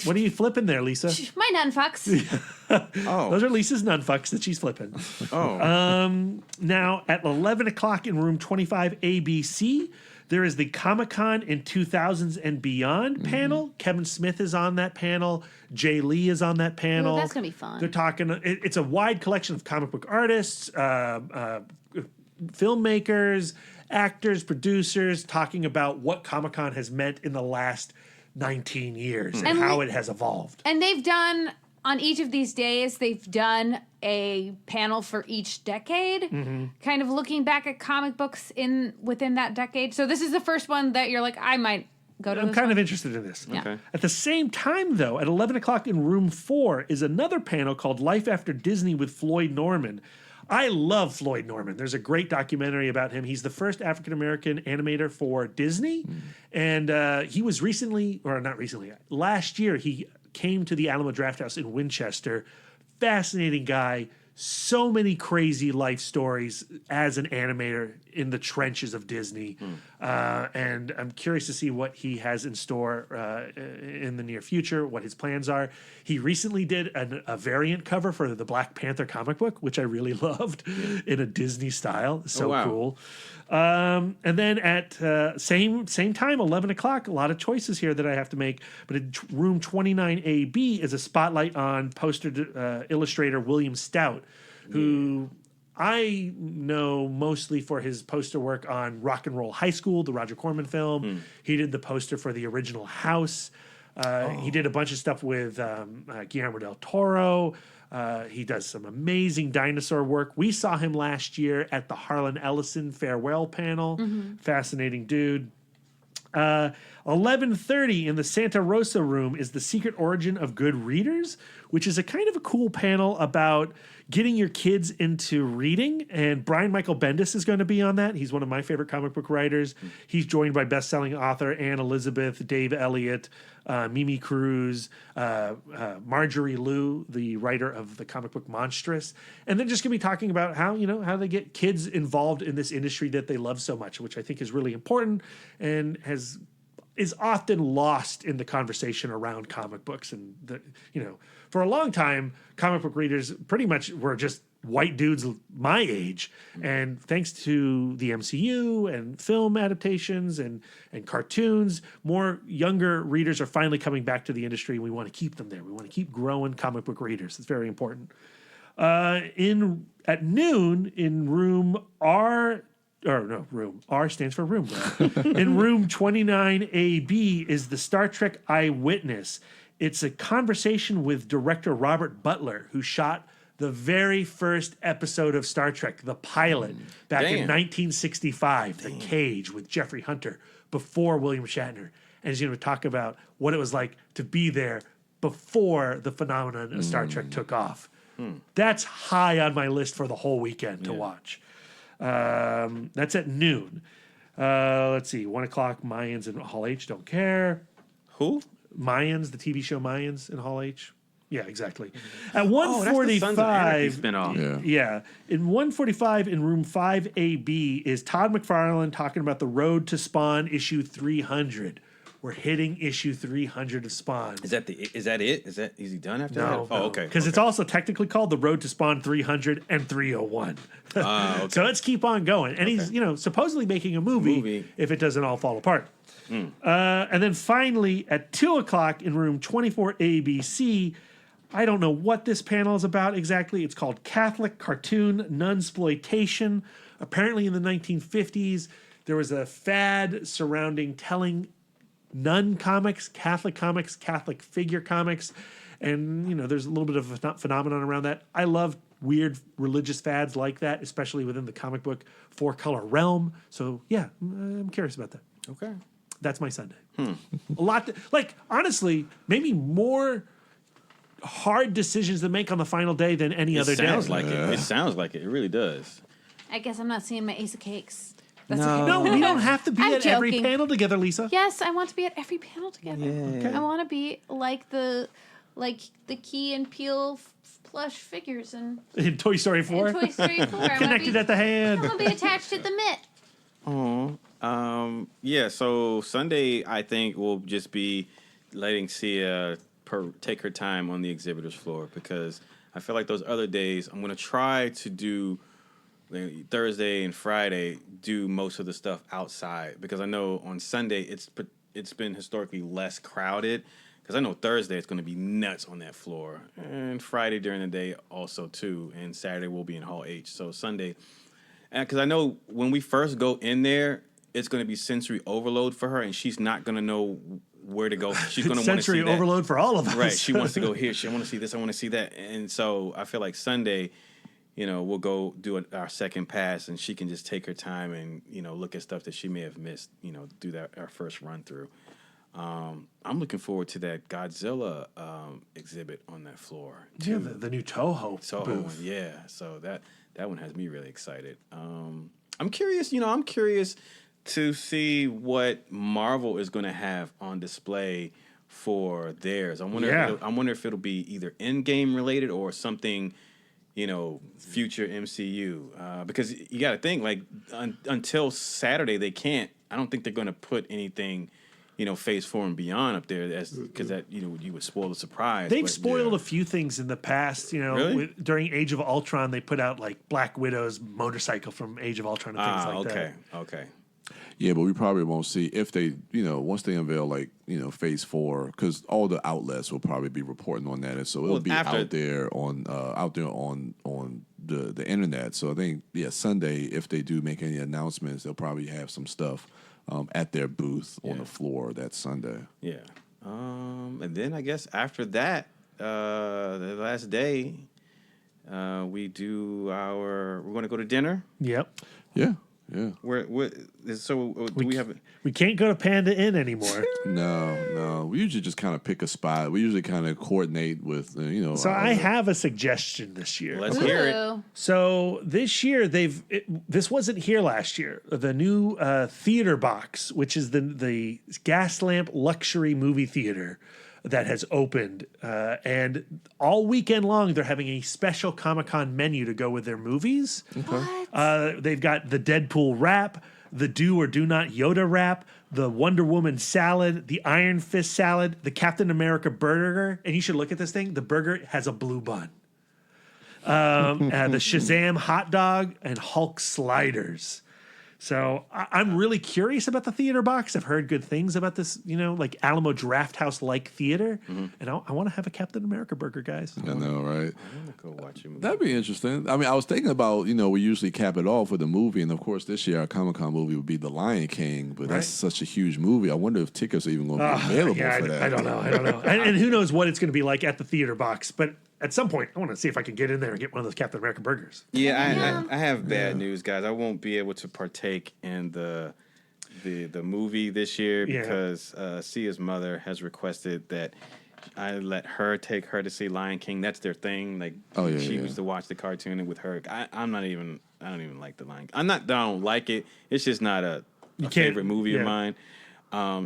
What are you flipping there, Lisa? My nunfucks. Oh. Those are Lisa's nunfucks that she's flipping. Oh. Now, at 11 o'clock in room 25 ABC, there is the Comic-Con in 2000s and Beyond panel. Kevin Smith is on that panel. Jay Lee is on that panel. Ooh, that's going to be fun. They're talking, it's a wide collection of comic book artists, filmmakers, actors, producers, talking about what Comic-Con has meant in the last 19 years and how it has evolved. And they've done, on each of these days, they've done a panel for each decade, kind of looking back at comic books within that decade. So this is the first one that you're like, I might go to I'm this kind one. of interested in this. Yeah. Okay. At the same time, though, at 11 o'clock in room 4 is another panel called Life After Disney with Floyd Norman. I love Floyd Norman. There's a great documentary about him. He's the first African-American animator for Disney. And he was last year, he came to the Alamo Drafthouse in Winchester. Fascinating guy. So many crazy life stories as an animator in the trenches of Disney. And I'm curious to see what he has in store in the near future, what his plans are. He recently did a variant cover for the Black Panther comic book, which I really loved in a Disney style. So cool. And then at same time, 11 o'clock, a lot of choices here that I have to make. But in room 29AB is a spotlight on poster illustrator William Stout, who I know mostly for his poster work on Rock and Roll High School, the Roger Corman film. He did the poster for the original House. He did a bunch of stuff with Guillermo del Toro. He does some amazing dinosaur work. We saw him last year at the Harlan Ellison farewell panel. Fascinating dude. 11:30 in the Santa Rosa room is The Secret Origin of Good Readers which is a kind of a cool panel about getting your kids into reading. And Brian Michael Bendis is going to be on that. He's one of my favorite comic book writers. He's joined by best-selling author Anne Elizabeth, Dave Elliott, Mimi Cruz, Marjorie Liu, the writer of the comic book Monstrous. And then just going to be talking about how they get kids involved in this industry that they love so much, which I think is really important and is often lost in the conversation around comic books. And for a long time, comic book readers pretty much were just white dudes my age. And thanks to the MCU and film adaptations and cartoons, more younger readers are finally coming back to the industry, and we want to keep them there. We want to keep growing comic book readers. It's very important. At noon in room R stands for room. In room 29AB is the Star Trek Eyewitness. It's a conversation with director Robert Butler, who shot the very first episode of Star Trek, the pilot, back in 1965, The Cage with Jeffrey Hunter, before William Shatner. And he's going to talk about what it was like to be there before the phenomenon of Star Trek took off. That's high on my list for the whole weekend to watch. That's at noon. Let's see, 1 o'clock, Mayans in Hall H. Don't care. Who? Mayans, the TV show Mayans in Hall H. Yeah, exactly. At That's the Sons of Anarchy 1:45, spinoff. yeah. In 1:45 in room 5AB is Todd McFarlane talking about the Road to Spawn issue 300. We're hitting issue 300 of Spawn. Is that it? Is he done after No. that? Oh, okay. Because it's also technically called the Road to Spawn 300 and 301. Okay. So let's keep on going. And he's, supposedly making a movie if it doesn't all fall apart. And then finally at 2 o'clock in room 24ABC, I don't know what this panel is about exactly. It's called Catholic Cartoon Nunsploitation. Apparently in the 1950s, there was a fad surrounding telling nun comics, Catholic figure comics. And, there's a little bit of a phenomenon around that. I love weird religious fads like that, especially within the comic book four-color realm. So, yeah, I'm curious about that. Okay. That's my Sunday. A lot, honestly, maybe more hard decisions to make on the final day than any other day. It sounds like it. It sounds like it. It really does. I guess I'm not seeing my Ace of Cakes. No, we don't have to be I'm at every joking. panel together, Lisa. Yes, I want to be at every panel together. Yeah. Okay. I want to be like the Key and Peele plush figures in In Toy Story 4. Toy Story 4. Connected at the hand. I want to be attached to the mitt. Yeah, so Sunday, I think, will just be letting Sia take her time on the exhibitor's floor, because I feel like those other days, I'm going to try to do Thursday and Friday, do most of the stuff outside, because I know on Sunday it's been historically less crowded, because I know Thursday it's going to be nuts on that floor, and Friday during the day also too, and Saturday we'll be in Hall H. So Sunday, because I know when we first go in there, it's going to be sensory overload for her, and she's not going to know where to go. She's going to want to see Sensory that. overload for all of us. Right. She wants to go here. I want to see this. I want to see that. And so I feel like Sunday, we'll go do our second pass, and she can just take her time and, look at stuff that she may have missed, do our first run through. I'm looking forward to that Godzilla exhibit on that floor. Yeah, the new Toho one, booth. yeah. So that one has me really excited. I'm curious, I'm curious to see what Marvel is going to have on display for theirs. I wonder if it'll be either in-game related or something, future MCU. Because you got to think, until Saturday, they can't. I don't think they're going to put anything, Phase 4 and beyond up there, because that you would spoil the surprise. They've spoiled a few things in the past. Really? During Age of Ultron, they put out Black Widow's motorcycle from Age of Ultron and things like that. Okay. Yeah, but we probably won't see if they, once they unveil Phase 4, because all the outlets will probably be reporting on that, and so it'll be out there on the internet. So I think Sunday, if they do make any announcements, they'll probably have some stuff at their booth on the floor that Sunday. Yeah, and then I guess after that, the last day, we're going to go to dinner. Yep. Yeah. Yeah. Do we have? We can't go to Panda Inn anymore. No. We usually just kind of pick a spot. We usually kind of coordinate with, So I have a suggestion this year. Let's hear it. Ooh. So this year this wasn't here last year. The new theater box, which is the Gaslamp Luxury Movie Theater that has opened, and all weekend long they're having a special Comic-Con menu to go with their movies. What? They've got the Deadpool wrap, the Do or Do Not Yoda wrap, the Wonder Woman salad, the Iron Fist salad, the Captain America burger, and you should look at this thing. The burger has a blue bun. The Shazam hot dog and Hulk sliders. So I'm really curious about the theater box. I've heard good things about this, like Alamo Drafthouse-like theater, and I want to have a Captain America burger, guys. I know, right? I'm gonna go watch a movie. That'd be interesting. I mean, I was thinking about, we usually cap it off with a movie, and of course, this year our Comic-Con movie would be The Lion King, but that's such a huge movie. I wonder if tickets are even going to be available for that. I don't know. and who knows what it's going to be like at the theater box, but at some point, I want to see if I can get in there and get one of those Captain America burgers. Yeah, I have bad news, guys. I won't be able to partake in the movie this year because Sia's mother has requested that I let her take her to see Lion King. That's their thing. Like, she used to watch the cartoon, and with her, I don't even like the Lion King. I'm not that I don't like it. It's just not a favorite movie of mine.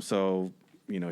So.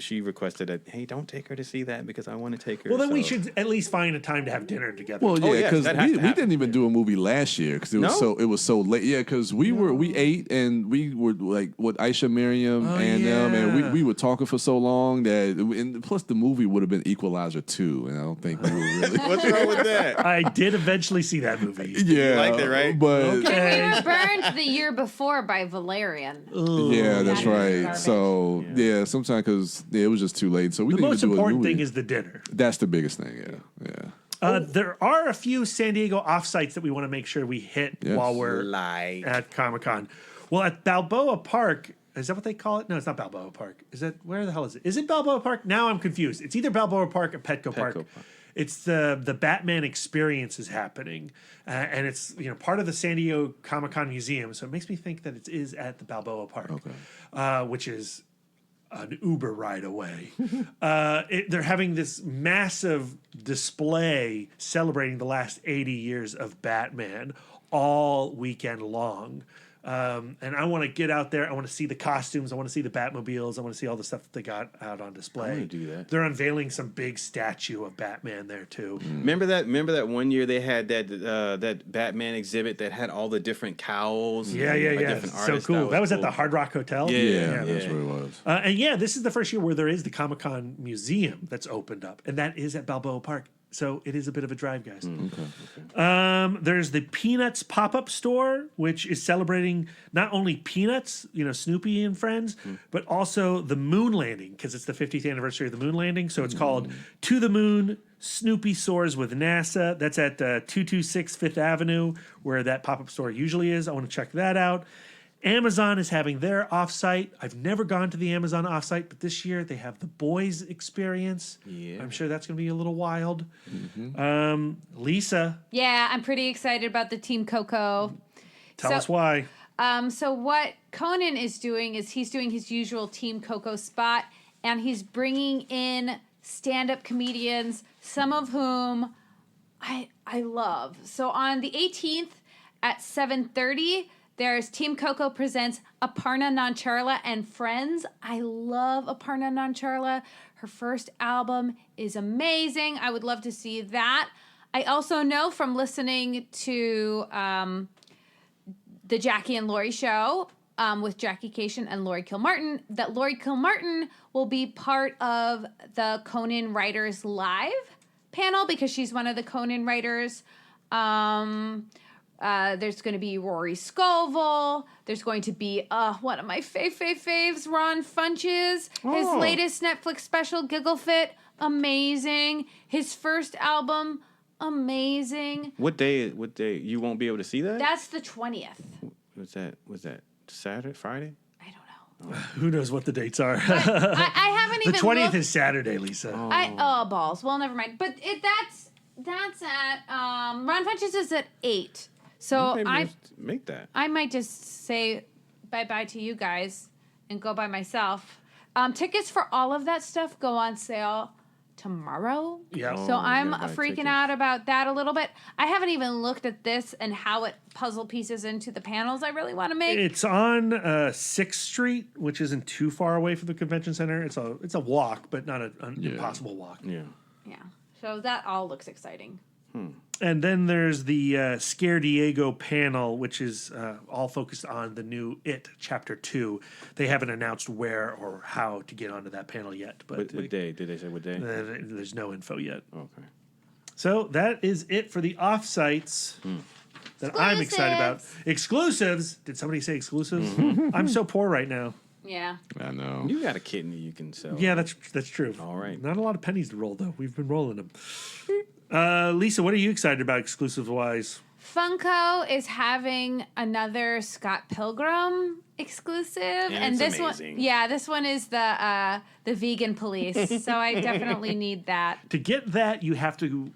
She requested that, hey, don't take her to see that because I want to take her. Well, then we should at least find a time to have dinner together. Well, yeah, because we didn't even do a movie last year because it was so late. Yeah, because we ate and we were like with Aisha, Miriam, and them, and we were talking for so long that, and plus the movie would have been Equalizer 2, and I don't think we were really. What's wrong with that? I did eventually see that movie. Yeah, you liked it, right? But We were burned the year before by Valerian. yeah, that's right. Garbage. So sometimes because it was just too late. So we The didn't most even do a important movie. thing is the dinner. That's the biggest thing. Yeah. There are a few San Diego offsites that we want to make sure we hit while we're Like at Comic-Con. Well, at Balboa Park, is that what they call it? No, it's not Balboa Park. Is that, where the hell is it? Is it Balboa Park? Now I'm confused. It's either Balboa Park or Petco Park. It's the Batman Experience is happening, and it's part of the San Diego Comic-Con Museum. So it makes me think that it is at the Balboa Park, which is an Uber ride away. They're having this massive display celebrating the last 80 years of Batman all weekend long. And I want to get out there. I want to see the costumes. I want to see the Batmobiles. I want to see all the stuff that they got out on display. I want to do that. They're unveiling some big statue of Batman there too. Remember that one year they had that Batman exhibit that had all the different cowls. Yeah. Different So artists. cool. That was at the Hard Rock Hotel. Yeah, that's what it was. And this is the first year where there is the Comic-Con Museum that's opened up, and that is at Balboa Park. So it is a bit of a drive, guys. There's the Peanuts pop-up store, which is celebrating not only Peanuts, Snoopy and friends, but also the moon landing, because it's the 50th anniversary of the moon landing. So it's called To the Moon, Snoopy Soars with NASA. That's at 226 Fifth Avenue, where that pop-up store usually is. I want to check that out. Amazon is having their offsite. I've never gone to the Amazon offsite, but this year they have the Boys Experience. Yeah. I'm sure that's going to be a little wild. Lisa. Yeah, I'm pretty excited about the Team Coco. Tell us why. So what Conan is doing is he's doing his usual Team Coco spot, and he's bringing in stand-up comedians, some of whom I love. So on the 18th at 7:30, there's Team Coco presents Aparna Nancharla and Friends. I love Aparna Nancharla. Her first album is amazing. I would love to see that. I also know from listening to the Jackie and Laurie show with Jackie Cation and Laurie Kilmartin that Laurie Kilmartin will be part of the Conan Writers Live panel because she's one of the Conan writers. There's going to be Rory Scovel. There's going to be one of my faves, Ron Funches. His latest Netflix special, Giggle Fit, amazing. His first album, amazing. What day? You won't be able to see that? That's the 20th. Was that Saturday, Friday? I don't know. Who knows what the dates are? I haven't The even 20th looked. is Saturday, Lisa. Balls. Well, never mind. But that's at Ron Funches is at 8. So Maybe I just make that. I might just say bye-bye to you guys and go by myself. Tickets for all of that stuff go on sale tomorrow. Yeah. So I'm gotta buy freaking tickets. out about that a little bit. I haven't even looked at this and how it puzzle pieces into the panels I really want to make. It's on 6th Street, which isn't too far away from the convention center. It's a walk, but not an impossible walk. Yeah. Yeah. So that all looks exciting. And then there's the Scare Diego panel, which is all focused on the new It Chapter 2. They haven't announced where or how to get onto that panel yet. But What day? Did they say what day? there's no info yet. Okay. So that is it for the offsites that I'm excited about. Exclusives. Did somebody say exclusives? I'm so poor right now. Yeah. I know. You got a kidney you can sell. Yeah, that's true. All right. Not a lot of pennies to roll, though. We've been rolling them. Lisa, what are you excited about exclusive-wise? Funko is having another Scott Pilgrim exclusive, and it's this amazing. one, this one is the vegan police. So I definitely need that. To get that, you have to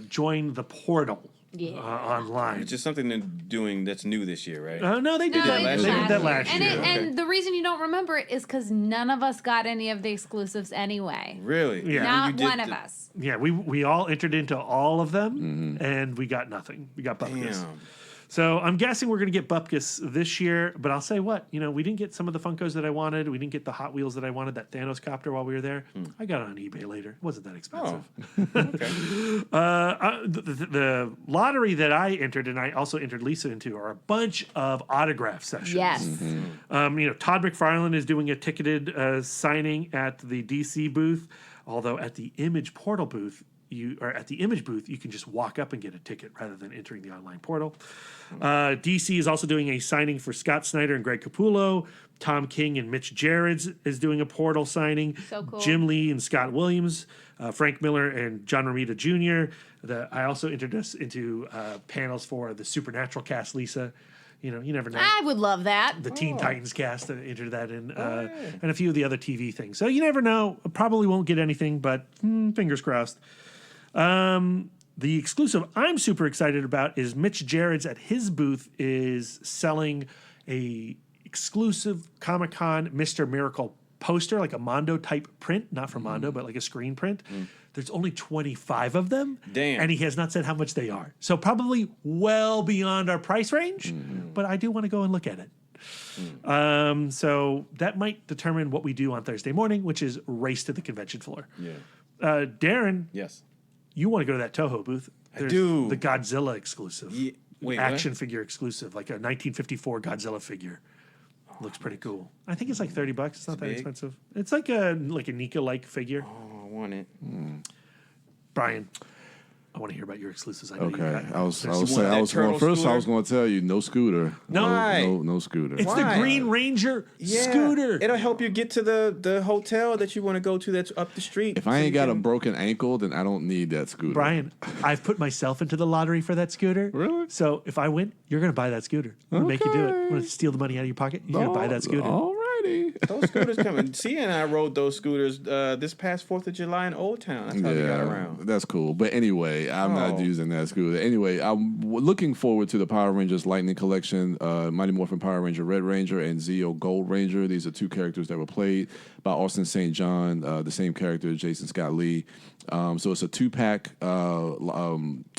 join the portal online. It's just something they're doing that's new this year, right? No, they did that. last They year? did that last and year. and the reason you don't remember it is because none of us got any of the exclusives anyway. Really? Yeah. Not You did one of the- us. Yeah, we all entered into all of them, and we got nothing. We got Bupkis. Damn. So I'm guessing we're going to get Bupkis this year, but I'll say what, we didn't get some of the Funkos that I wanted. We didn't get the Hot Wheels that I wanted, that Thanos copter while we were there. I got it on eBay later. It wasn't that expensive. Okay. The lottery that I entered, and I also entered Lisa into, are a bunch of autograph sessions. Yes. Todd McFarlane is doing a ticketed signing at the DC booth, although at the Image Portal booth, you can just walk up and get a ticket rather than entering the online portal. DC is also doing a signing for Scott Snyder and Greg Capullo. Tom King and Mitch Gerrits is doing a portal signing. So cool. Jim Lee and Scott Williams, Frank Miller and John Romita Jr. I also entered us into panels for the Supernatural cast, Lisa. You never know. I would love that. The Teen Titans cast entered that in, and a few of the other TV things. So you never know. Probably won't get anything, but fingers crossed. The exclusive I'm super excited about is Mitch Gerrits at his booth is selling a exclusive Comic-Con Mr. Miracle poster, like a Mondo type print, not from Mondo, but like a screen print. There's only 25 of them. Damn. And he has not said how much they are. So probably well beyond our price range, but I do want to go and look at it. So that might determine what we do on Thursday morning, which is race to the convention floor. Yeah. Darren, Yes. you want to go to that Toho booth. There's do. The Godzilla exclusive. Wait, what? Action figure exclusive, like a 1954 Godzilla figure. Looks pretty cool. I think it's like $30. It's not that big? expensive. It's like a Nika-like figure. Oh, I want it. Brian, I want to hear about your exclusives. I know you Okay, got I was want saying that I was going turtle first. I scooter? was going to tell you no scooter. Why? No scooter. It's Why? the Green Ranger Yeah. scooter. It'll help you get to the hotel that you want to go to that's up the street. If I ain't got a broken ankle, then I don't need that scooter. Brian, I've put myself into the lottery for that scooter. Really? So if I win, you're going to buy that scooter. I'm going to make you do it. I'm going to steal the money out of your pocket. You're going to buy that scooter. Alrighty. Those scooters coming. Sia and I rode those scooters this past 4th of July in Old Town. That's how we got around. That's cool. But anyway, I'm not using that scooter. Anyway, I'm looking forward to the Power Rangers Lightning Collection, Mighty Morphin Power Ranger Red Ranger and Zeo Gold Ranger. These are two characters that were played by Austin St. John, the same character, Jason Scott Lee. So it's a 2-pack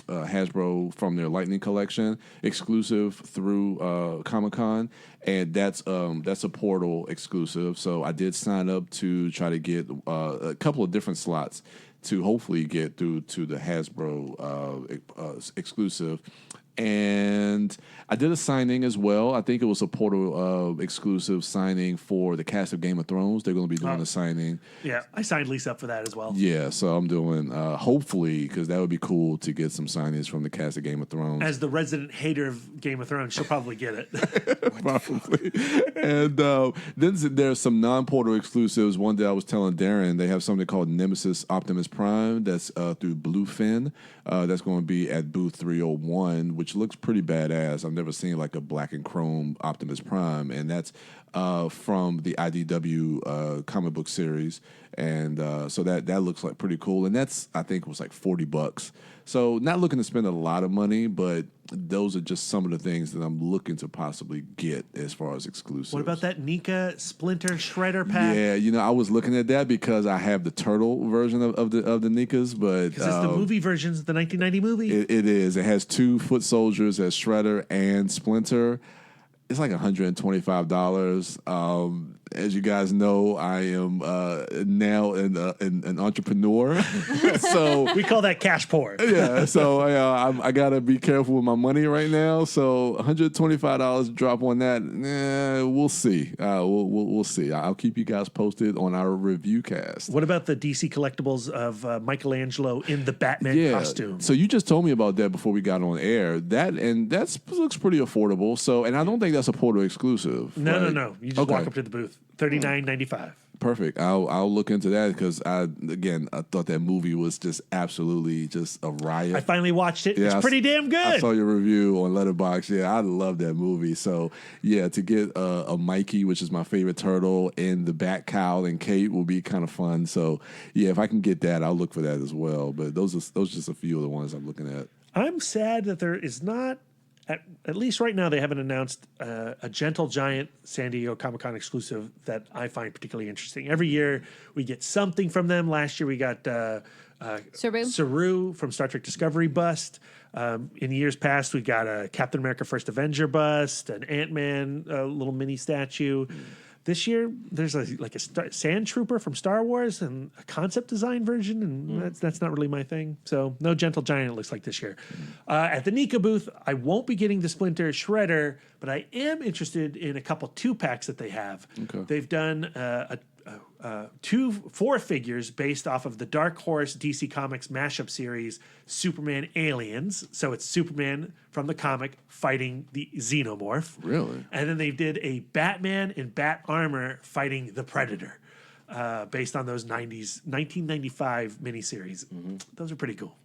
Hasbro from their Lightning Collection, exclusive through Comic-Con, and that's a Portal exclusive. So I did sign up to try to get a couple of different slots to hopefully get through to the Hasbro exclusive. And I did a signing as well. I think it was a Portal exclusive signing for the cast of Game of Thrones. They're going to be doing a signing. Yeah, I signed Lisa up for that as well. Yeah, so I'm doing, hopefully, because that would be cool to get some signings from the cast of Game of Thrones. As the resident hater of Game of Thrones, she'll probably get it. Probably. And then there's some non-Portal exclusives. One day I was telling Darren they have something called Nemesis Optimus Prime that's through Bluefin. That's going to be at booth 301, which looks pretty badass. I've never seen like a black and chrome Optimus Prime, and that's from the IDW comic book series. And so that looks like pretty cool. And that's, I think, was like $40. So not looking to spend a lot of money, but those are just some of the things that I'm looking to possibly get as far as exclusives. What about that Nika Splinter Shredder pack? Yeah, I was looking at that because I have the turtle version of the Nikas, but Because it's the movie versions of the 1990 movie. it is. It has 2 foot soldiers as Shredder and Splinter. It's like $125. As you guys know, I am now an entrepreneur, so We call that cash pour. yeah. So I gotta be careful with my money right now. So $125 drop on that. We'll see. We'll see. I'll keep you guys posted on our review cast. What about the DC collectibles of Michelangelo in the Batman costume? So you just told me about that before we got on air. That looks pretty affordable. So, and I don't think that's a Portal exclusive. No, right? no. You just walk up to the booth. $39.95. Perfect. I'll look into that because I thought that movie was just absolutely just a riot. I finally watched it. Yeah, It's pretty damn good. I saw your review on Letterboxd. Yeah, I love that movie. So yeah, to get a Mikey, which is my favorite turtle, and the Bat Cowl and Kate will be kind of fun. So yeah, if I can get that, I'll look for that as well. But those are just a few of the ones I'm looking at. I'm sad that there is not, at least right now, they haven't announced a Gentle Giant San Diego Comic-Con exclusive that I find particularly interesting. Every year we get something from them. Last year we got Saru from Star Trek Discovery bust. In years past, we got a Captain America First Avenger bust, an Ant-Man little mini statue. This year, there's a Sand Trooper from Star Wars and a concept design version, and that's not really my thing. So no Gentle Giant, it looks like this year. At the Nika booth, I won't be getting the Splinter Shredder, but I am interested in a couple 2-packs that they have. Okay. They've done 4 figures based off of the Dark Horse DC Comics mashup series, Superman Aliens. So it's Superman from the comic fighting the Xenomorph. Really? And then they did a Batman in bat armor fighting the Predator, based on those 1995 miniseries. Those are pretty cool.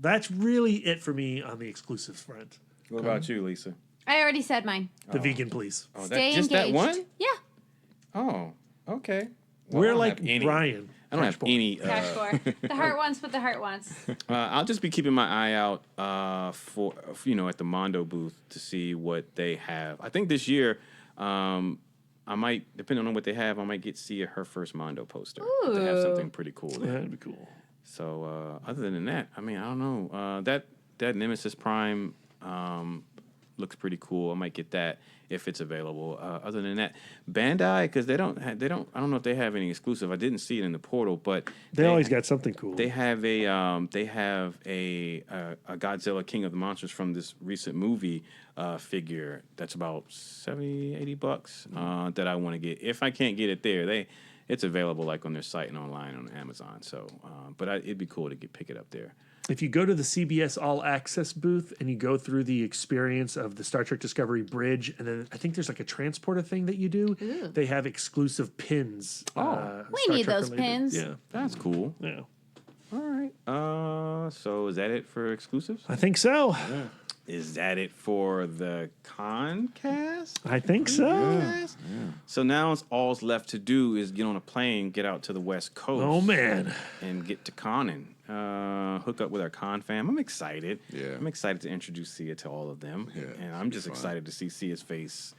That's really it for me on the exclusives front. What about you, Lisa? I already said mine. The vegan, please. Oh, Stay just engaged. that one? Yeah. Oh, okay. Well, I We're don't like have any. Brian. I don't have any. Cash for the heart wants what the heart wants. I'll just be keeping my eye out for at the Mondo booth to see what they have. I think this year, I might, depending on what they have, I might get to see her first Mondo poster. They have something pretty cool there. That'd be cool. So other than that, I mean, I don't know. That Nemesis Prime looks pretty cool. I might get that if it's available. Other than that, Bandai, because they don't. I don't know if they have any exclusive. I didn't see it in the portal, but They always got something cool. They have a Godzilla King of the Monsters from this recent movie figure that's about $70-$80 that I want to get. If I can't get it there, it's available like on their site and online on Amazon. So, but it'd be cool to pick it up there. If you go to the CBS All Access booth and you go through the experience of the Star Trek Discovery Bridge, and then I think there's like a transporter thing that you do, they have exclusive pins. We need those pins. Yeah. That's cool. Yeah. All right. So is that it for exclusives? I think so. Is that it for the Concast? I think so. So now all's left to do is get on a plane, get out to the West Coast. Oh, man. And get to conning. Hook up with our con fam. I'm excited. Yeah. I'm excited to introduce Sia to all of them. Yeah, And I'm just excited to see Sia's face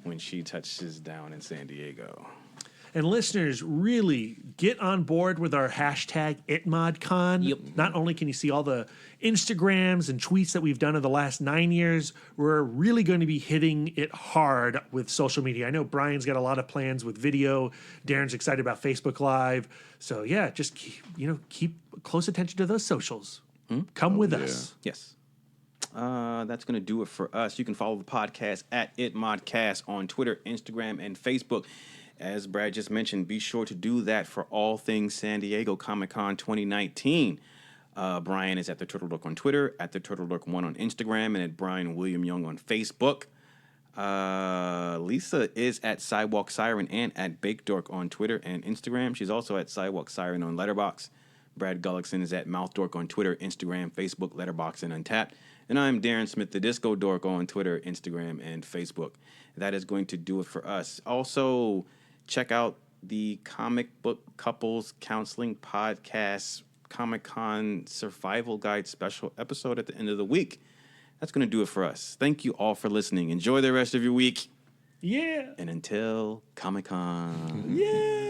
when she touches down in San Diego. And listeners, really get on board with our hashtag #ItModCon. Yep. Not only can you see all the Instagrams and tweets that we've done in the last 9 years, we're really going to be hitting it hard with social media. I know Brian's got a lot of plans with video. Darren's excited about Facebook Live. So yeah, just keep close attention to those socials. Come with us. Yes. That's going to do it for us. You can follow the podcast at @ItModcast on Twitter, Instagram, and Facebook. As Brad just mentioned, be sure to do that for all things San Diego Comic-Con 2019. Brian is at the Turtle Dork on Twitter, at the Turtle Dork 1 on Instagram, and at Brian William Young on Facebook. Lisa is at Sidewalk Siren and at Bake Dork on Twitter and Instagram. She's also at Sidewalk Siren on Letterboxd. Brad Gullickson is at Mouth Dork on Twitter, Instagram, Facebook, Letterboxd, and Untapped. And I'm Darren Smith, the Disco Dork, on Twitter, Instagram, and Facebook. That is going to do it for us. Also, check out the Comic Book Couples Counseling Podcast Comic-Con Survival Guide special episode at the end of the week. that's going to do it for us. Thank you all for listening. Enjoy the rest of your week. Yeah. And until Comic-Con. Yeah.